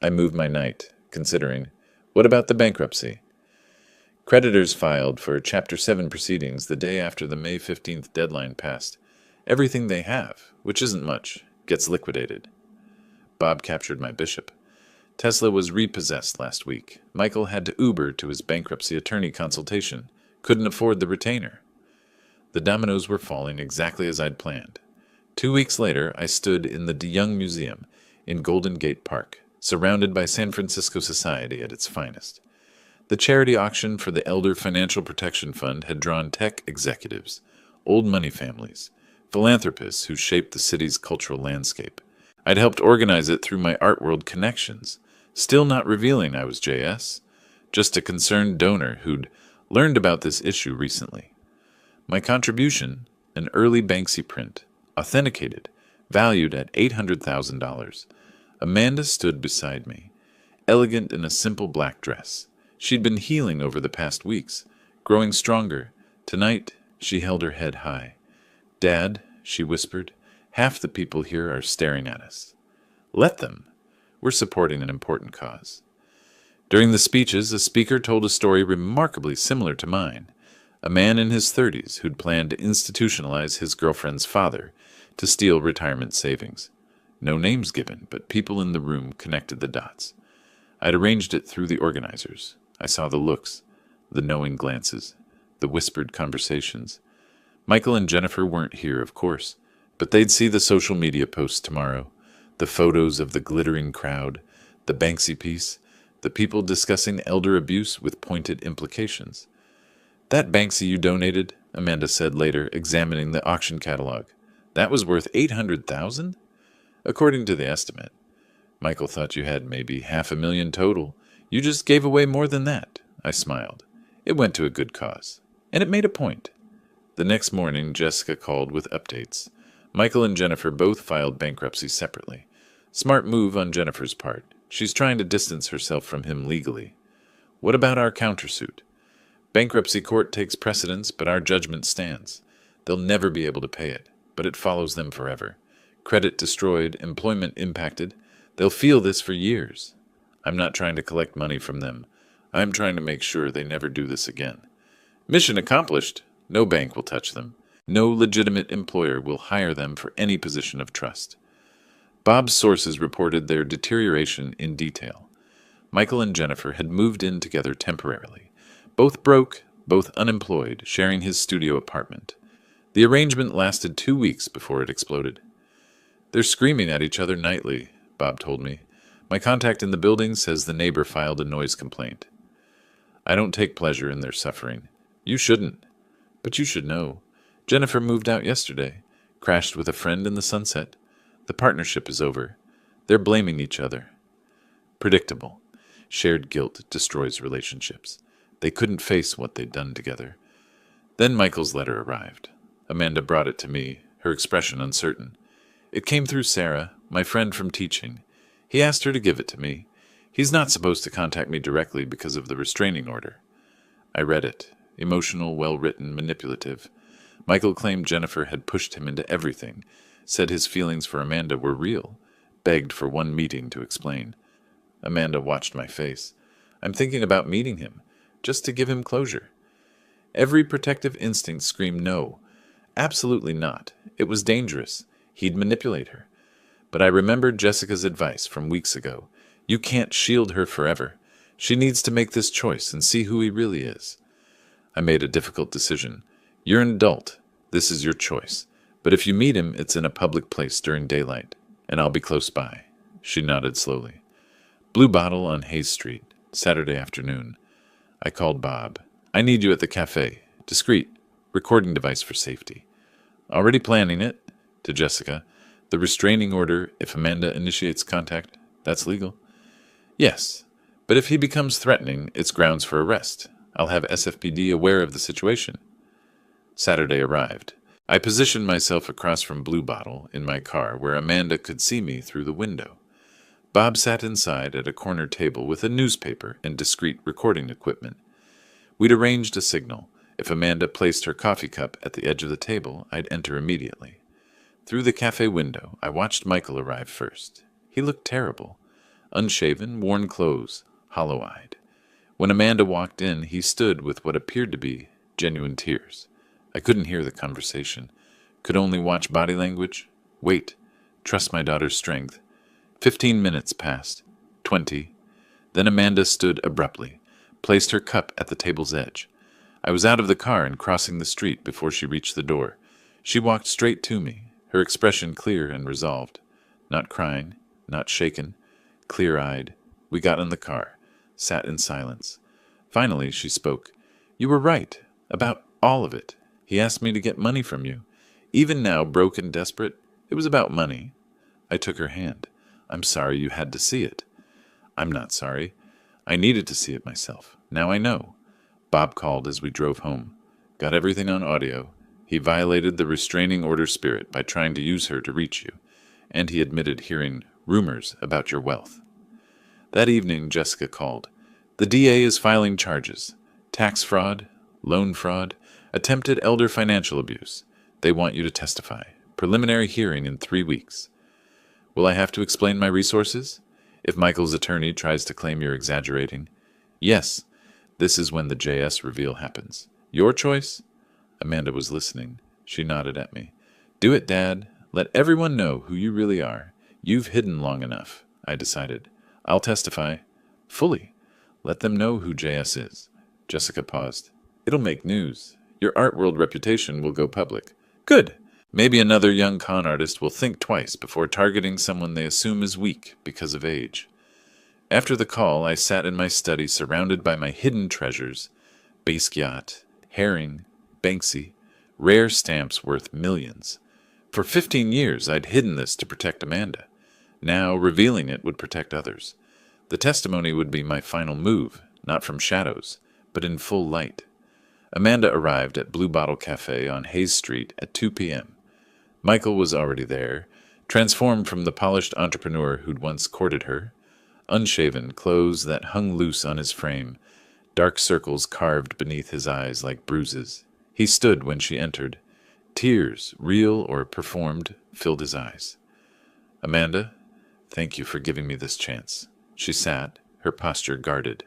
I moved my night, considering, what about the bankruptcy? Creditors filed for Chapter 7 proceedings the day after the May 15th deadline passed. Everything they have, which isn't much, gets liquidated. Bob captured my bishop. Tesla was repossessed last week. Michael had to Uber to his bankruptcy attorney consultation. Couldn't afford the retainer. The dominoes were falling exactly as I'd planned. 2 weeks later, I stood in the DeYoung Museum in Golden Gate Park, surrounded by San Francisco society at its finest. The charity auction for the Elder Financial Protection Fund had drawn tech executives, old money families, philanthropists who shaped the city's cultural landscape. I'd helped organize it through my art world connections, still not revealing I was JS, just a concerned donor who'd learned about this issue recently. My contribution, an early Banksy print, authenticated, valued at $800,000. Amanda stood beside me, elegant in a simple black dress. She'd been healing over the past weeks, growing stronger. Tonight, she held her head high. "Dad," she whispered, "half the people here are staring at us." Let them. We're supporting an important cause. During the speeches, a speaker told a story remarkably similar to mine. A man in his 30s who'd planned to institutionalize his girlfriend's father to steal retirement savings. No names given, but people in the room connected the dots. I'd arranged it through the organizers. I saw the looks, the knowing glances, the whispered conversations. Michael and Jennifer weren't here, of course, but they'd see the social media posts tomorrow, the photos of the glittering crowd, the Banksy piece, the people discussing elder abuse with pointed implications. "That Banksy you donated," Amanda said later, examining the auction catalog, "that was worth $800,000? According to the estimate. Michael thought you had maybe $500,000 total. You just gave away more than that." I smiled. It went to a good cause. And it made a point. The next morning, Jessica called with updates. Michael and Jennifer both filed bankruptcy separately. Smart move on Jennifer's part. She's trying to distance herself from him legally. What about our countersuit? Bankruptcy court takes precedence, but our judgment stands. They'll never be able to pay it, but it follows them forever. Credit destroyed, employment impacted. They'll feel this for years. I'm not trying to collect money from them. I'm trying to make sure they never do this again. Mission accomplished. No bank will touch them. No legitimate employer will hire them for any position of trust. Bob's sources reported their deterioration in detail. Michael and Jennifer had moved in together temporarily. Both broke, both unemployed, sharing his studio apartment. The arrangement lasted 2 weeks before it exploded. "They're screaming at each other nightly," Bob told me. "My contact in the building says the neighbor filed a noise complaint." I don't take pleasure in their suffering. You shouldn't. But you should know. Jennifer moved out yesterday, crashed with a friend in the sunset. The partnership is over. They're blaming each other. Predictable. Shared guilt destroys relationships. They couldn't face what they'd done together. Then Michael's letter arrived. Amanda brought it to me, her expression uncertain. It came through Sarah, my friend from teaching. He asked her to give it to me. He's not supposed to contact me directly because of the restraining order. I read it. Emotional, well-written, manipulative. Michael claimed Jennifer had pushed him into everything, said his feelings for Amanda were real, begged for one meeting to explain. Amanda watched my face. I'm thinking about meeting him, just to give him closure. Every protective instinct screamed no. Absolutely not. It was dangerous. He'd manipulate her. But I remembered Jessica's advice from weeks ago. You can't shield her forever. She needs to make this choice and see who he really is. I made a difficult decision. You're an adult. This is your choice. But if you meet him, it's in a public place during daylight, and I'll be close by. She nodded slowly. Blue Bottle on Hayes Street, Saturday afternoon. I called Bob. I need you at the cafe. Discreet. Recording device for safety. Already planning it. To Jessica. The restraining order, if Amanda initiates contact, that's legal. Yes, but if he becomes threatening, it's grounds for arrest. I'll have SFPD aware of the situation. Saturday arrived. I positioned myself across from Blue Bottle in my car where Amanda could see me through the window. Bob sat inside at a corner table with a newspaper and discreet recording equipment. We'd arranged a signal, If Amanda placed her coffee cup at the edge of the table, I'd enter immediately. Through the cafe window, I watched Michael arrive first. He looked terrible. Unshaven, worn clothes, hollow-eyed. When Amanda walked in, he stood with what appeared to be genuine tears. I couldn't hear the conversation. Could only watch body language. Wait. Trust my daughter's strength. 15 minutes passed. 20. Then Amanda stood abruptly, placed her cup at the table's edge. I was out of the car and crossing the street before she reached the door. She walked straight to me, her expression clear and resolved. Not crying, not shaken, clear-eyed. We got in the car, sat in silence. Finally, she spoke. You were right, about all of it. He asked me to get money from you. Even now, broke and desperate, it was about money. I took her hand. I'm sorry you had to see it. I'm not sorry. I needed to see it myself. Now I know. Bob called as we drove home. Got everything on audio. He violated the restraining order spirit by trying to use her to reach you, and he admitted hearing rumors about your wealth. That evening, Jessica called. The DA is filing charges. Tax fraud, loan fraud, attempted elder financial abuse. They want you to testify. Preliminary hearing in 3 weeks. Will I have to explain my resources? If Michael's attorney tries to claim you're exaggerating? Yes. This is when the JS reveal happens. Your choice? Amanda was listening. She nodded at me. Do it, Dad. Let everyone know who you really are. You've hidden long enough, I decided. I'll testify. Fully. Let them know who JS is. Jessica paused. It'll make news. Your art world reputation will go public. Good. Maybe another young con artist will think twice before targeting someone they assume is weak because of age. After the call, I sat in my study surrounded by my hidden treasures. Basquiat, Herring, Banksy, rare stamps worth millions. For 15 years, I'd hidden this to protect Amanda. Now, revealing it would protect others. The testimony would be my final move, not from shadows, but in full light. Amanda arrived at Blue Bottle Cafe on Hayes Street at 2 p.m. Michael was already there, transformed from the polished entrepreneur who'd once courted her. Unshaven, clothes that hung loose on his frame, dark circles carved beneath his eyes like bruises. He stood when she entered. Tears, real or performed, filled his eyes. Amanda, thank you for giving me this chance. She sat, her posture guarded.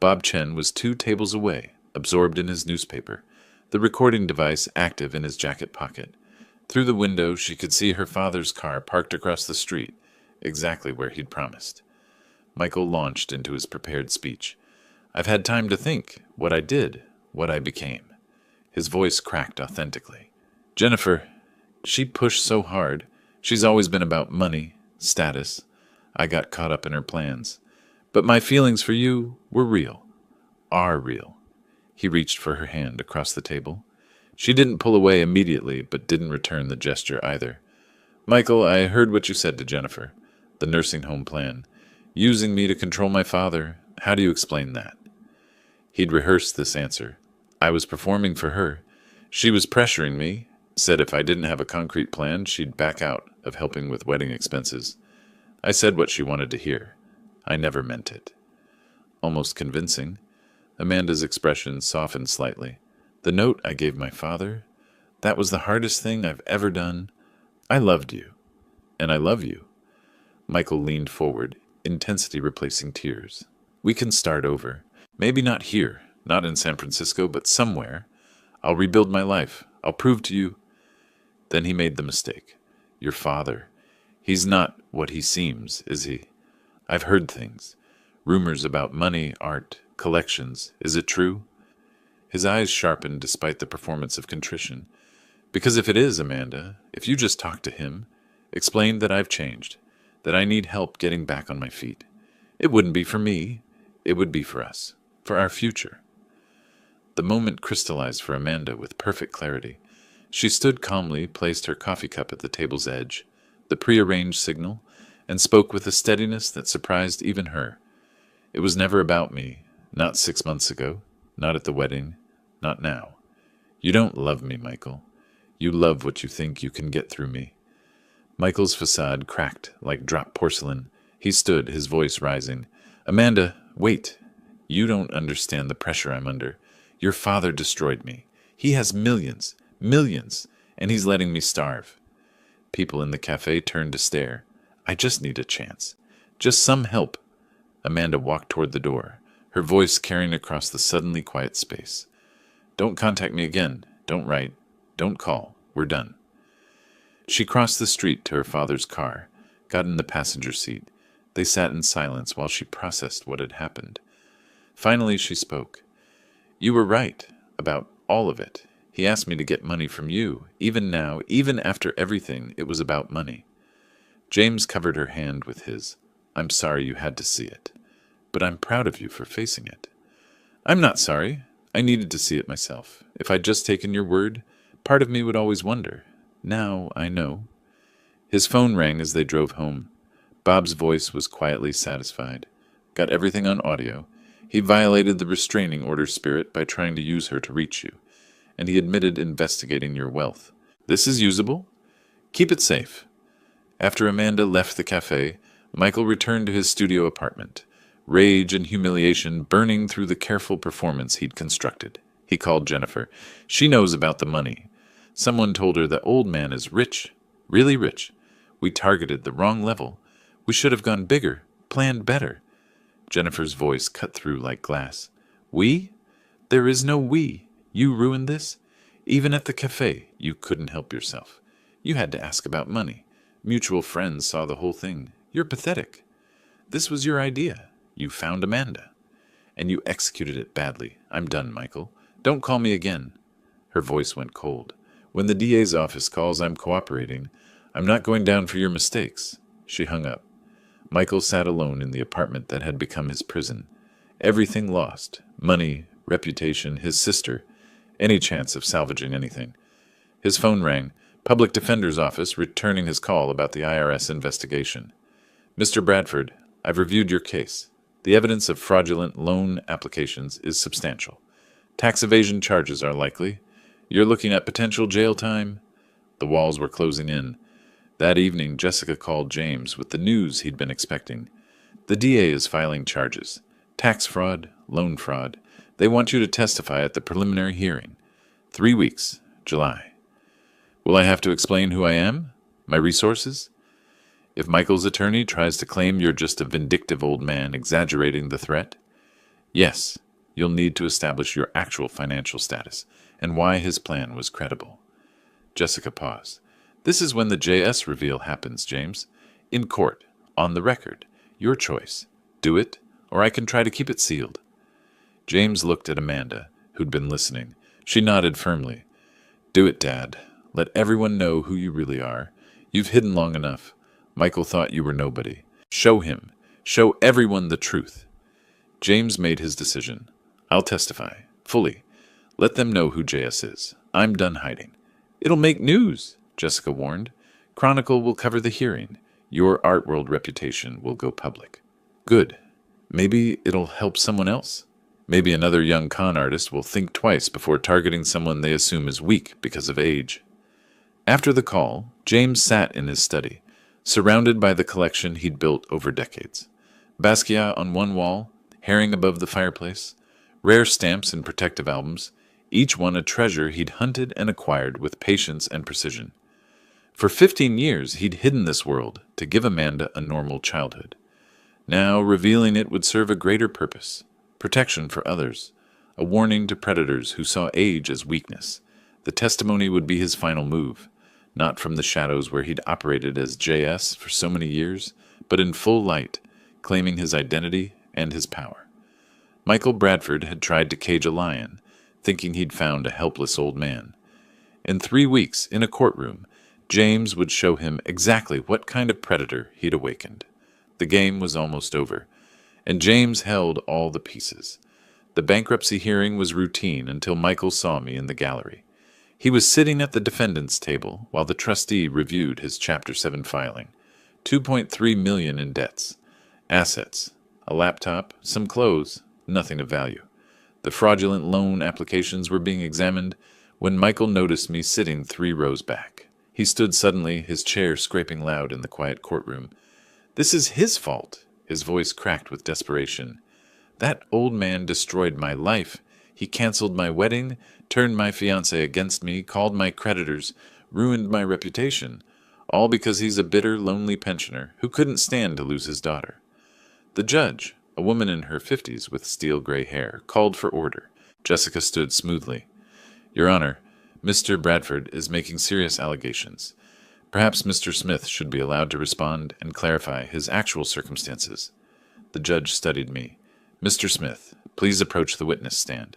Bob Chen was 2 tables away, absorbed in his newspaper, the recording device active in his jacket pocket. Through the window, she could see her father's car parked across the street, exactly where he'd promised. Michael launched into his prepared speech. I've had time to think, what I did, what I became. His voice cracked authentically. Jennifer, she pushed so hard. She's always been about money, status. I got caught up in her plans. But my feelings for you were real. Are real. He reached for her hand across the table. She didn't pull away immediately, but didn't return the gesture either. Michael, I heard what you said to Jennifer. The nursing home plan. Using me to control my father. How do you explain that? He'd rehearsed this answer. I was performing for her. She was pressuring me, said if I didn't have a concrete plan, she'd back out of helping with wedding expenses. I said what she wanted to hear. I never meant it. Almost convincing. Amanda's expression softened slightly. The note I gave my father, that was the hardest thing I've ever done. I loved you. And I love you. Michael leaned forward, intensity replacing tears. We can start over. Maybe not here, not in San Francisco, but somewhere. I'll rebuild my life. I'll prove to you. Then he made the mistake. Your father. He's not what he seems, is he? I've heard things. Rumors about money, art, collections. Is it true? His eyes sharpened despite the performance of contrition. Because if it is, Amanda, if you just talk to him, explain that I've changed, that I need help getting back on my feet. It wouldn't be for me. It would be for us, for our future. The moment crystallized for Amanda with perfect clarity. She stood calmly, placed her coffee cup at the table's edge, the prearranged signal, and spoke with a steadiness that surprised even her. It was never about me, not 6 months ago, not at the wedding, not now. You don't love me, Michael. You love what you think you can get through me. Michael's facade cracked like dropped porcelain. He stood, his voice rising. Amanda, wait. You don't understand the pressure I'm under. Your father destroyed me. He has millions, millions, and he's letting me starve. People in the cafe turned to stare. I just need a chance. Just some help. Amanda walked toward the door, her voice carrying across the suddenly quiet space. Don't contact me again. Don't write. Don't call. We're done. She crossed the street to her father's car, got in the passenger seat. They sat in silence while she processed what had happened. Finally, she spoke. You were right about all of it. He asked me to get money from you. Even now, even after everything, it was about money. James covered her hand with his. I'm sorry you had to see it, but I'm proud of you for facing it. I'm not sorry. I needed to see it myself. If I'd just taken your word, part of me would always wonder. Now I know. His phone rang as they drove home. Bob's voice was quietly satisfied. Got everything on audio. He violated the restraining order spirit by trying to use her to reach you, and he admitted investigating your wealth. This is usable. Keep it safe. After Amanda left the cafe, Michael returned to his studio apartment, rage and humiliation burning through the careful performance he'd constructed. He called Jennifer. She knows about the money. Someone told her that old man is rich, really rich. We targeted the wrong level. We should have gone bigger, planned better. Jennifer's voice cut through like glass. We? There is no we. You ruined this? Even at the cafe, you couldn't help yourself. You had to ask about money. Mutual friends saw the whole thing. You're pathetic. This was your idea. You found Amanda. And you executed it badly. I'm done, Michael. Don't call me again. Her voice went cold. When the DA's office calls, I'm cooperating. I'm not going down for your mistakes. She hung up. Michael sat alone in the apartment that had become his prison. Everything lost. Money, reputation, his sister. Any chance of salvaging anything. His phone rang. Public Defender's Office returning his call about the IRS investigation. Mr. Bradford, I've reviewed your case. The evidence of fraudulent loan applications is substantial. Tax evasion charges are likely. You're looking at potential jail time. The walls were closing in. That evening, Jessica called James with the news he'd been expecting. The DA is filing charges. Tax fraud, loan fraud. They want you to testify at the preliminary hearing. 3 weeks, July. Will I have to explain who I am? My resources? If Michael's attorney tries to claim you're just a vindictive old man exaggerating the threat? Yes, you'll need to establish your actual financial status and why his plan was credible. Jessica paused. This is when the JS reveal happens, James. In court, on the record. Your choice. Do it, or I can try to keep it sealed. James looked at Amanda, who'd been listening. She nodded firmly. Do it, Dad. Let everyone know who you really are. You've hidden long enough. Michael thought you were nobody. Show him. Show everyone the truth. James made his decision. I'll testify. Fully. Let them know who JS is. I'm done hiding. It'll make news, Jessica warned. Chronicle will cover the hearing. Your art world reputation will go public. Good. Maybe it'll help someone else. Maybe another young con artist will think twice before targeting someone they assume is weak because of age. After the call, James sat in his study, surrounded by the collection he'd built over decades. Basquiat on one wall, herring above the fireplace, rare stamps and protective albums, each one a treasure he'd hunted and acquired with patience and precision. For 15 years, he'd hidden this world to give Amanda a normal childhood. Now, revealing it would serve a greater purpose. Protection for others. A warning to predators who saw age as weakness. The testimony would be his final move. Not from the shadows where he'd operated as JS for so many years, but in full light, claiming his identity and his power. Michael Bradford had tried to cage a lion, thinking he'd found a helpless old man. In 3 weeks, in a courtroom, James would show him exactly what kind of predator he'd awakened. The game was almost over, and James held all the pieces. The bankruptcy hearing was routine until Michael saw me in the gallery. He was sitting at the defendant's table while the trustee reviewed his Chapter 7 filing. $2.3 million in debts. Assets. A laptop, some clothes, nothing of value. The fraudulent loan applications were being examined when Michael noticed me sitting 3 rows back. He stood suddenly, his chair scraping loud in the quiet courtroom. This is his fault. His voice cracked with desperation. That old man destroyed my life. He canceled my wedding, turned my fiancée against me, called my creditors, ruined my reputation, all because he's a bitter, lonely pensioner who couldn't stand to lose his daughter. The judge, a woman in her 50s with steel-gray hair, called for order. Jessica stood smoothly. Your Honor, Mr. Bradford is making serious allegations. Perhaps Mr. Smith should be allowed to respond and clarify his actual circumstances. The judge studied me. Mr. Smith, please approach the witness stand.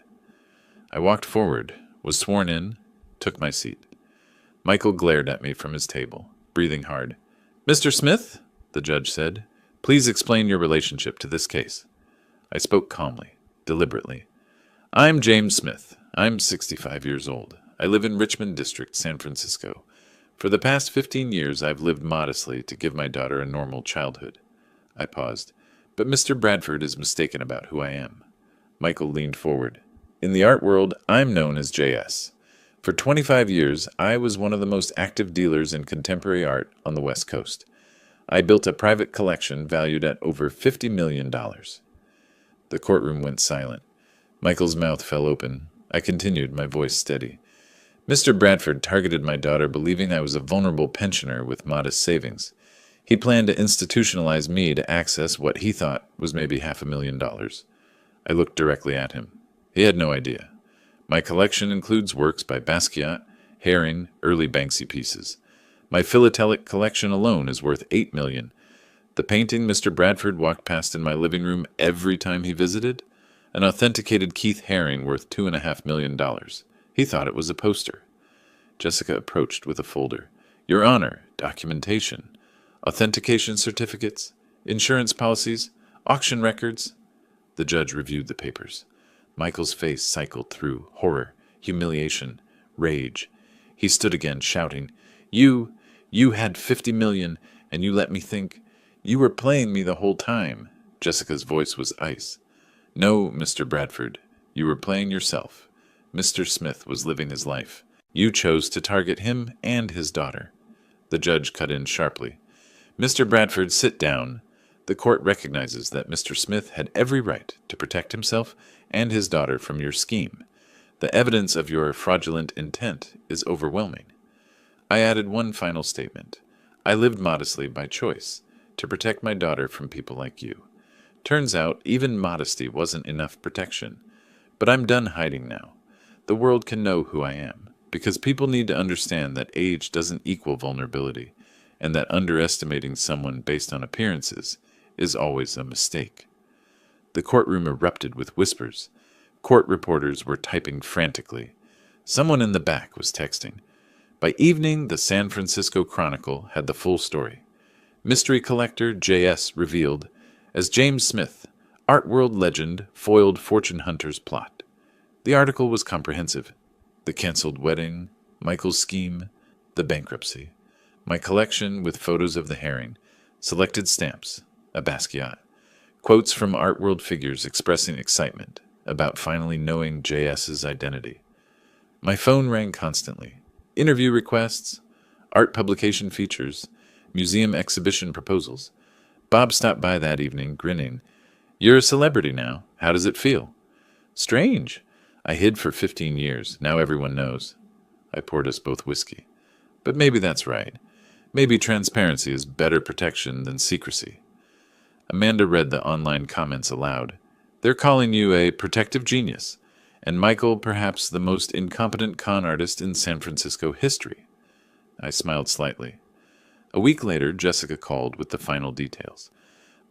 I walked forward, was sworn in, took my seat. Michael glared at me from his table, breathing hard. Mr. Smith, the judge said, please explain your relationship to this case. I spoke calmly, deliberately. I'm James Smith. I'm 65 years old. I live in Richmond District, San Francisco. For the past 15 years, I've lived modestly to give my daughter a normal childhood. I paused. But Mr. Bradford is mistaken about who I am. Michael leaned forward. In the art world, I'm known as JS. For 25 years, I was one of the most active dealers in contemporary art on the West Coast. I built a private collection valued at over $50 million. The courtroom went silent. Michael's mouth fell open. I continued, my voice steady. Mr. Bradford targeted my daughter believing I was a vulnerable pensioner with modest savings. He planned to institutionalize me to access what he thought was maybe $500,000. I looked directly at him. He had no idea. My collection includes works by Basquiat, Haring, early Banksy pieces. My philatelic collection alone is worth $8 million. The painting Mr. Bradford walked past in my living room every time he visited? An authenticated Keith Haring worth $2.5 million. He thought it was a poster. Jessica approached with a folder. Your Honor, documentation. Authentication certificates, insurance policies, auction records. The judge reviewed the papers. Michael's face cycled through horror, humiliation, rage. He stood again, shouting, You had $50 million, and you let me think. You were playing me the whole time. Jessica's voice was ice. No, Mr. Bradford, you were playing yourself. Mr. Smith was living his life. You chose to target him and his daughter. The judge cut in sharply. Mr. Bradford, sit down. The court recognizes that Mr. Smith had every right to protect himself and his daughter from your scheme. The evidence of your fraudulent intent is overwhelming. I added one final statement. I lived modestly by choice, to protect my daughter from people like you. Turns out, even modesty wasn't enough protection. But I'm done hiding now. The world can know who I am, because people need to understand that age doesn't equal vulnerability, and that underestimating someone based on appearances is always a mistake. The courtroom erupted with whispers. Court reporters were typing frantically. Someone in the back was texting. By evening, the San Francisco Chronicle had the full story. Mystery collector J.S. revealed as James Smith, art world legend, foiled fortune hunter's plot. The article was comprehensive. The canceled wedding, Michael's scheme, the bankruptcy. My collection with photos of the Haring, selected stamps, a Basquiat, quotes from art world figures expressing excitement about finally knowing J.S.'s identity. My phone rang constantly. Interview requests, art publication features, museum exhibition proposals. Bob stopped by that evening, grinning. You're a celebrity now. How does it feel? Strange. I hid for 15 years. Now everyone knows. I poured us both whiskey. But maybe that's right. Maybe transparency is better protection than secrecy. Amanda read the online comments aloud. They're calling you a protective genius, and Michael perhaps the most incompetent con artist in San Francisco history. I smiled slightly. A week later, Jessica called with the final details.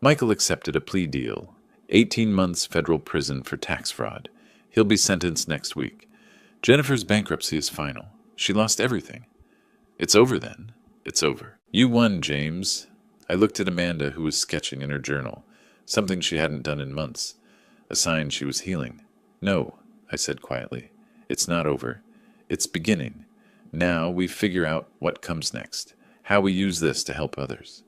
Michael accepted a plea deal, 18 months federal prison for tax fraud. He'll be sentenced next week. Jennifer's bankruptcy is final. She lost everything. It's over then. It's over. You won, James. I looked at Amanda, who was sketching in her journal, something she hadn't done in months, a sign she was healing. No, I said quietly. It's not over. It's beginning. Now we figure out what comes next, how we use this to help others.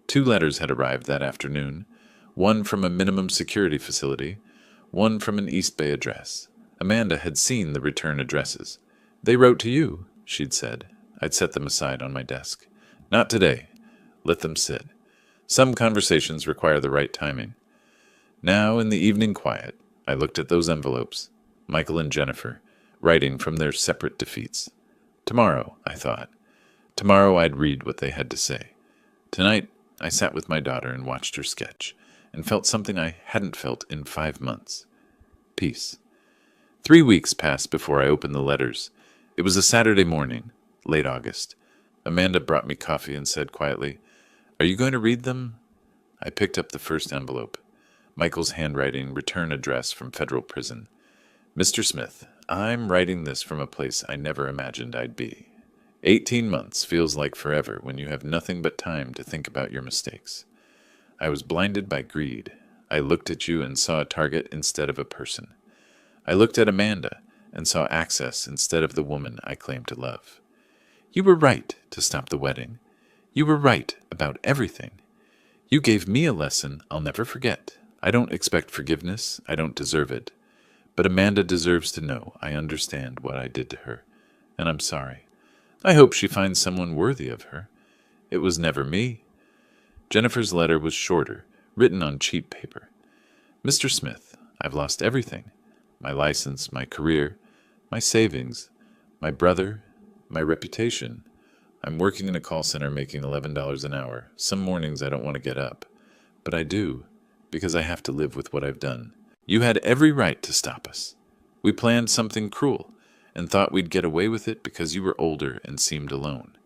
2 letters had arrived that afternoon, one from a minimum security facility, one from an East Bay address. Amanda had seen the return addresses. They wrote to you, she'd said. I'd set them aside on my desk. Not today. Let them sit. Some conversations require the right timing. Now, in the evening quiet, I looked at those envelopes. Michael and Jennifer, writing from their separate defeats. Tomorrow, I thought. Tomorrow I'd read what they had to say. Tonight, I sat with my daughter and watched her sketch, and felt something I hadn't felt in 5 months. Peace. 3 weeks passed before I opened the letters. It was a Saturday morning, late August. Amanda brought me coffee and said quietly, "Are you going to read them?" I picked up the first envelope. Michael's handwriting, return address from federal prison. "Mr. Smith, I'm writing this from a place I never imagined I'd be. 18 months feels like forever when you have nothing but time to think about your mistakes. I was blinded by greed. I looked at you and saw a target instead of a person. I looked at Amanda and saw access instead of the woman I claimed to love. You were right to stop the wedding. You were right about everything. You gave me a lesson I'll never forget. I don't expect forgiveness. I don't deserve it. But Amanda deserves to know I understand what I did to her, and I'm sorry. I hope she finds someone worthy of her. It was never me." Jennifer's letter was shorter, written on cheap paper. "Mr. Smith, I've lost everything. My license, my career, my savings, my brother, my reputation. I'm working in a call center making $11 an hour. Some mornings I don't want to get up. But I do, because I have to live with what I've done. You had every right to stop us. We planned something cruel, and thought we'd get away with it because you were older and seemed alone.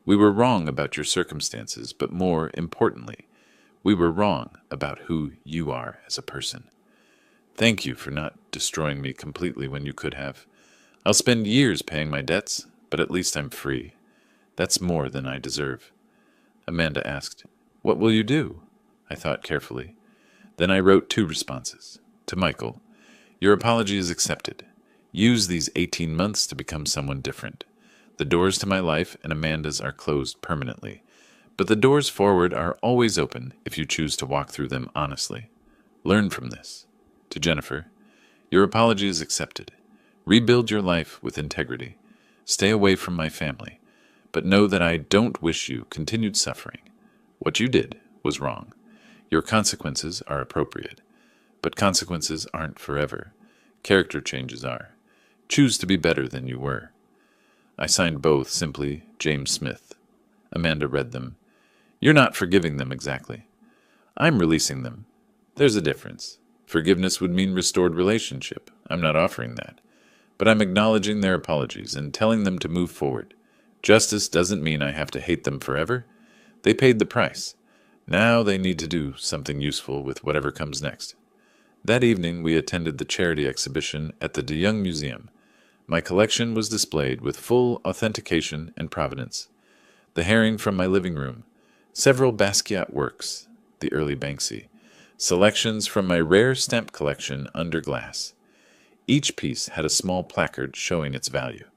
We were wrong about your circumstances, but more importantly, we were wrong about who you are as a person. Thank you for not destroying me completely when you could have. I'll spend years paying my debts, but at least I'm free. That's more than I deserve." Amanda asked, "What will you do?" I thought carefully. Then I wrote 2 responses. To Michael, "Your apology is accepted. Use these 18 months to become someone different. The doors to my life and Amanda's are closed permanently, but the doors forward are always open if you choose to walk through them honestly. Learn from this." To Jennifer, "Your apology is accepted. Rebuild your life with integrity. Stay away from my family, but know that I don't wish you continued suffering. What you did was wrong. Your consequences are appropriate, but consequences aren't forever. Character changes are. Choose to be better than you were." I signed both simply James Smith. Amanda read them. "You're not forgiving them exactly. I'm releasing them. There's a difference. Forgiveness would mean restored relationship. I'm not offering that. But I'm acknowledging their apologies and telling them to move forward. Justice doesn't mean I have to hate them forever. They paid the price. Now they need to do something useful with whatever comes next." That evening we attended the charity exhibition at the De Young Museum. My collection was displayed with full authentication and provenance. The herring from my living room, several Basquiat works, the early Banksy, selections from my rare stamp collection under glass. Each piece had a small placard showing its value.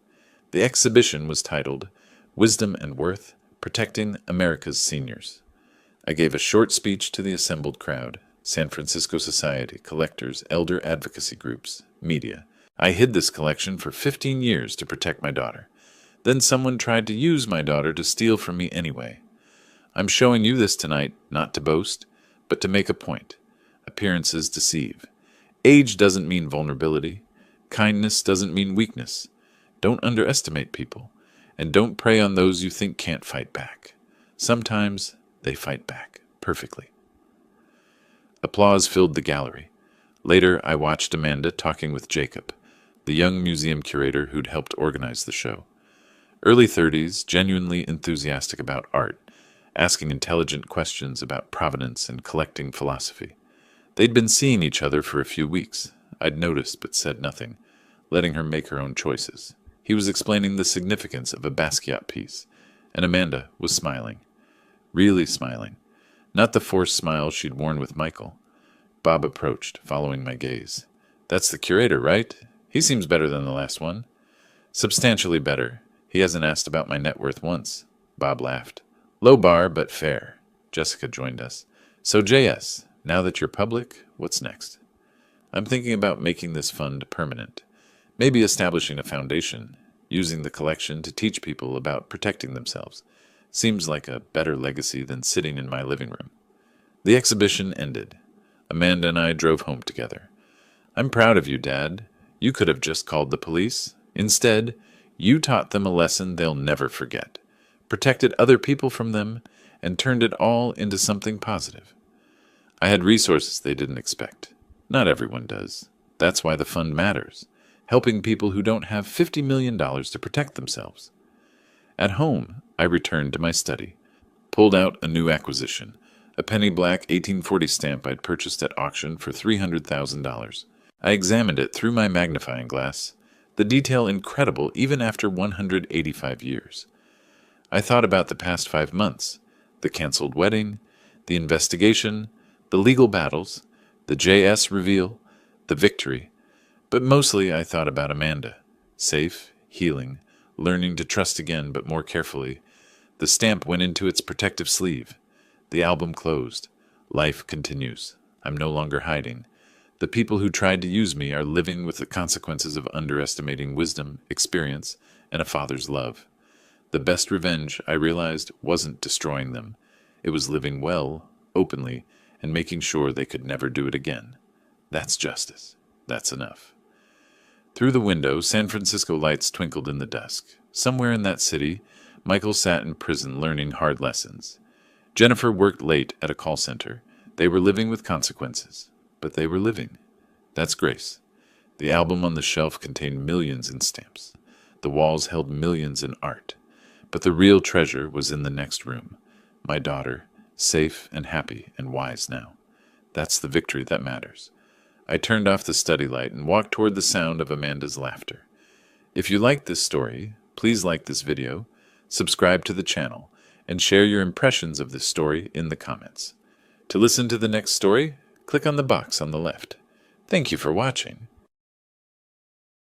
The exhibition was titled "Wisdom and Worth, Protecting America's Seniors." I gave a short speech to the assembled crowd, San Francisco Society, collectors, elder advocacy groups, media. I hid this collection for 15 years to protect my daughter. Then someone tried to use my daughter to steal from me anyway. I'm showing you this tonight, not to boast, but to make a point. Appearances deceive. Age doesn't mean vulnerability. Kindness doesn't mean weakness. Don't underestimate people, and don't prey on those you think can't fight back. Sometimes they fight back perfectly. Applause filled the gallery. Later, I watched Amanda talking with Jacob, the young museum curator who'd helped organize the show. Early 30s, genuinely enthusiastic about art, asking intelligent questions about provenance and collecting philosophy. They'd been seeing each other for a few weeks. I'd noticed but said nothing, letting her make her own choices. He was explaining the significance of a Basquiat piece, and Amanda was smiling. Really smiling. Not the forced smile she'd worn with Michael. Bob approached, following my gaze. "That's the curator, right? He seems better than the last one." "Substantially better. He hasn't asked about my net worth once." Bob laughed. "Low bar, but fair." Jessica joined us. "So, JS, now that you're public, what's next?" "I'm thinking about making this fund permanent. Maybe establishing a foundation, using the collection to teach people about protecting themselves. Seems like a better legacy than sitting in my living room." The exhibition ended. Amanda and I drove home together. "I'm proud of you, Dad. You could have just called the police. Instead, you taught them a lesson they'll never forget, protected other people from them, and turned it all into something positive. I had resources they didn't expect. Not everyone does. That's why the fund matters, helping people who don't have $50 million to protect themselves. At home, I returned to my study, pulled out a new acquisition, a penny black 1840 stamp I'd purchased at auction for $300,000. I examined it through my magnifying glass, the detail incredible even after 185 years. I thought about the past 5 months, the canceled wedding, the investigation, the legal battles, the JS reveal, the victory, but mostly I thought about Amanda, safe, healing, learning to trust again but more carefully. The stamp went into its protective sleeve. The album closed. Life continues. I'm no longer hiding. The people who tried to use me are living with the consequences of underestimating wisdom, experience, and a father's love. The best revenge, I realized, wasn't destroying them. It was living well, openly, and making sure they could never do it again. That's justice. That's enough. Through the window, San Francisco lights twinkled in the dusk. Somewhere in that city, Michael sat in prison learning hard lessons. Jennifer worked late at a call center. They were living with consequences, but they were living. That's grace. The album on the shelf contained millions in stamps. The walls held millions in art. But the real treasure was in the next room. My daughter, safe and happy and wise now. That's the victory that matters. I turned off the study light and walked toward the sound of Amanda's laughter. If you liked this story, please like this video, subscribe to the channel, and share your impressions of this story in the comments. To listen to the next story, click on the box on the left. Thank you for watching.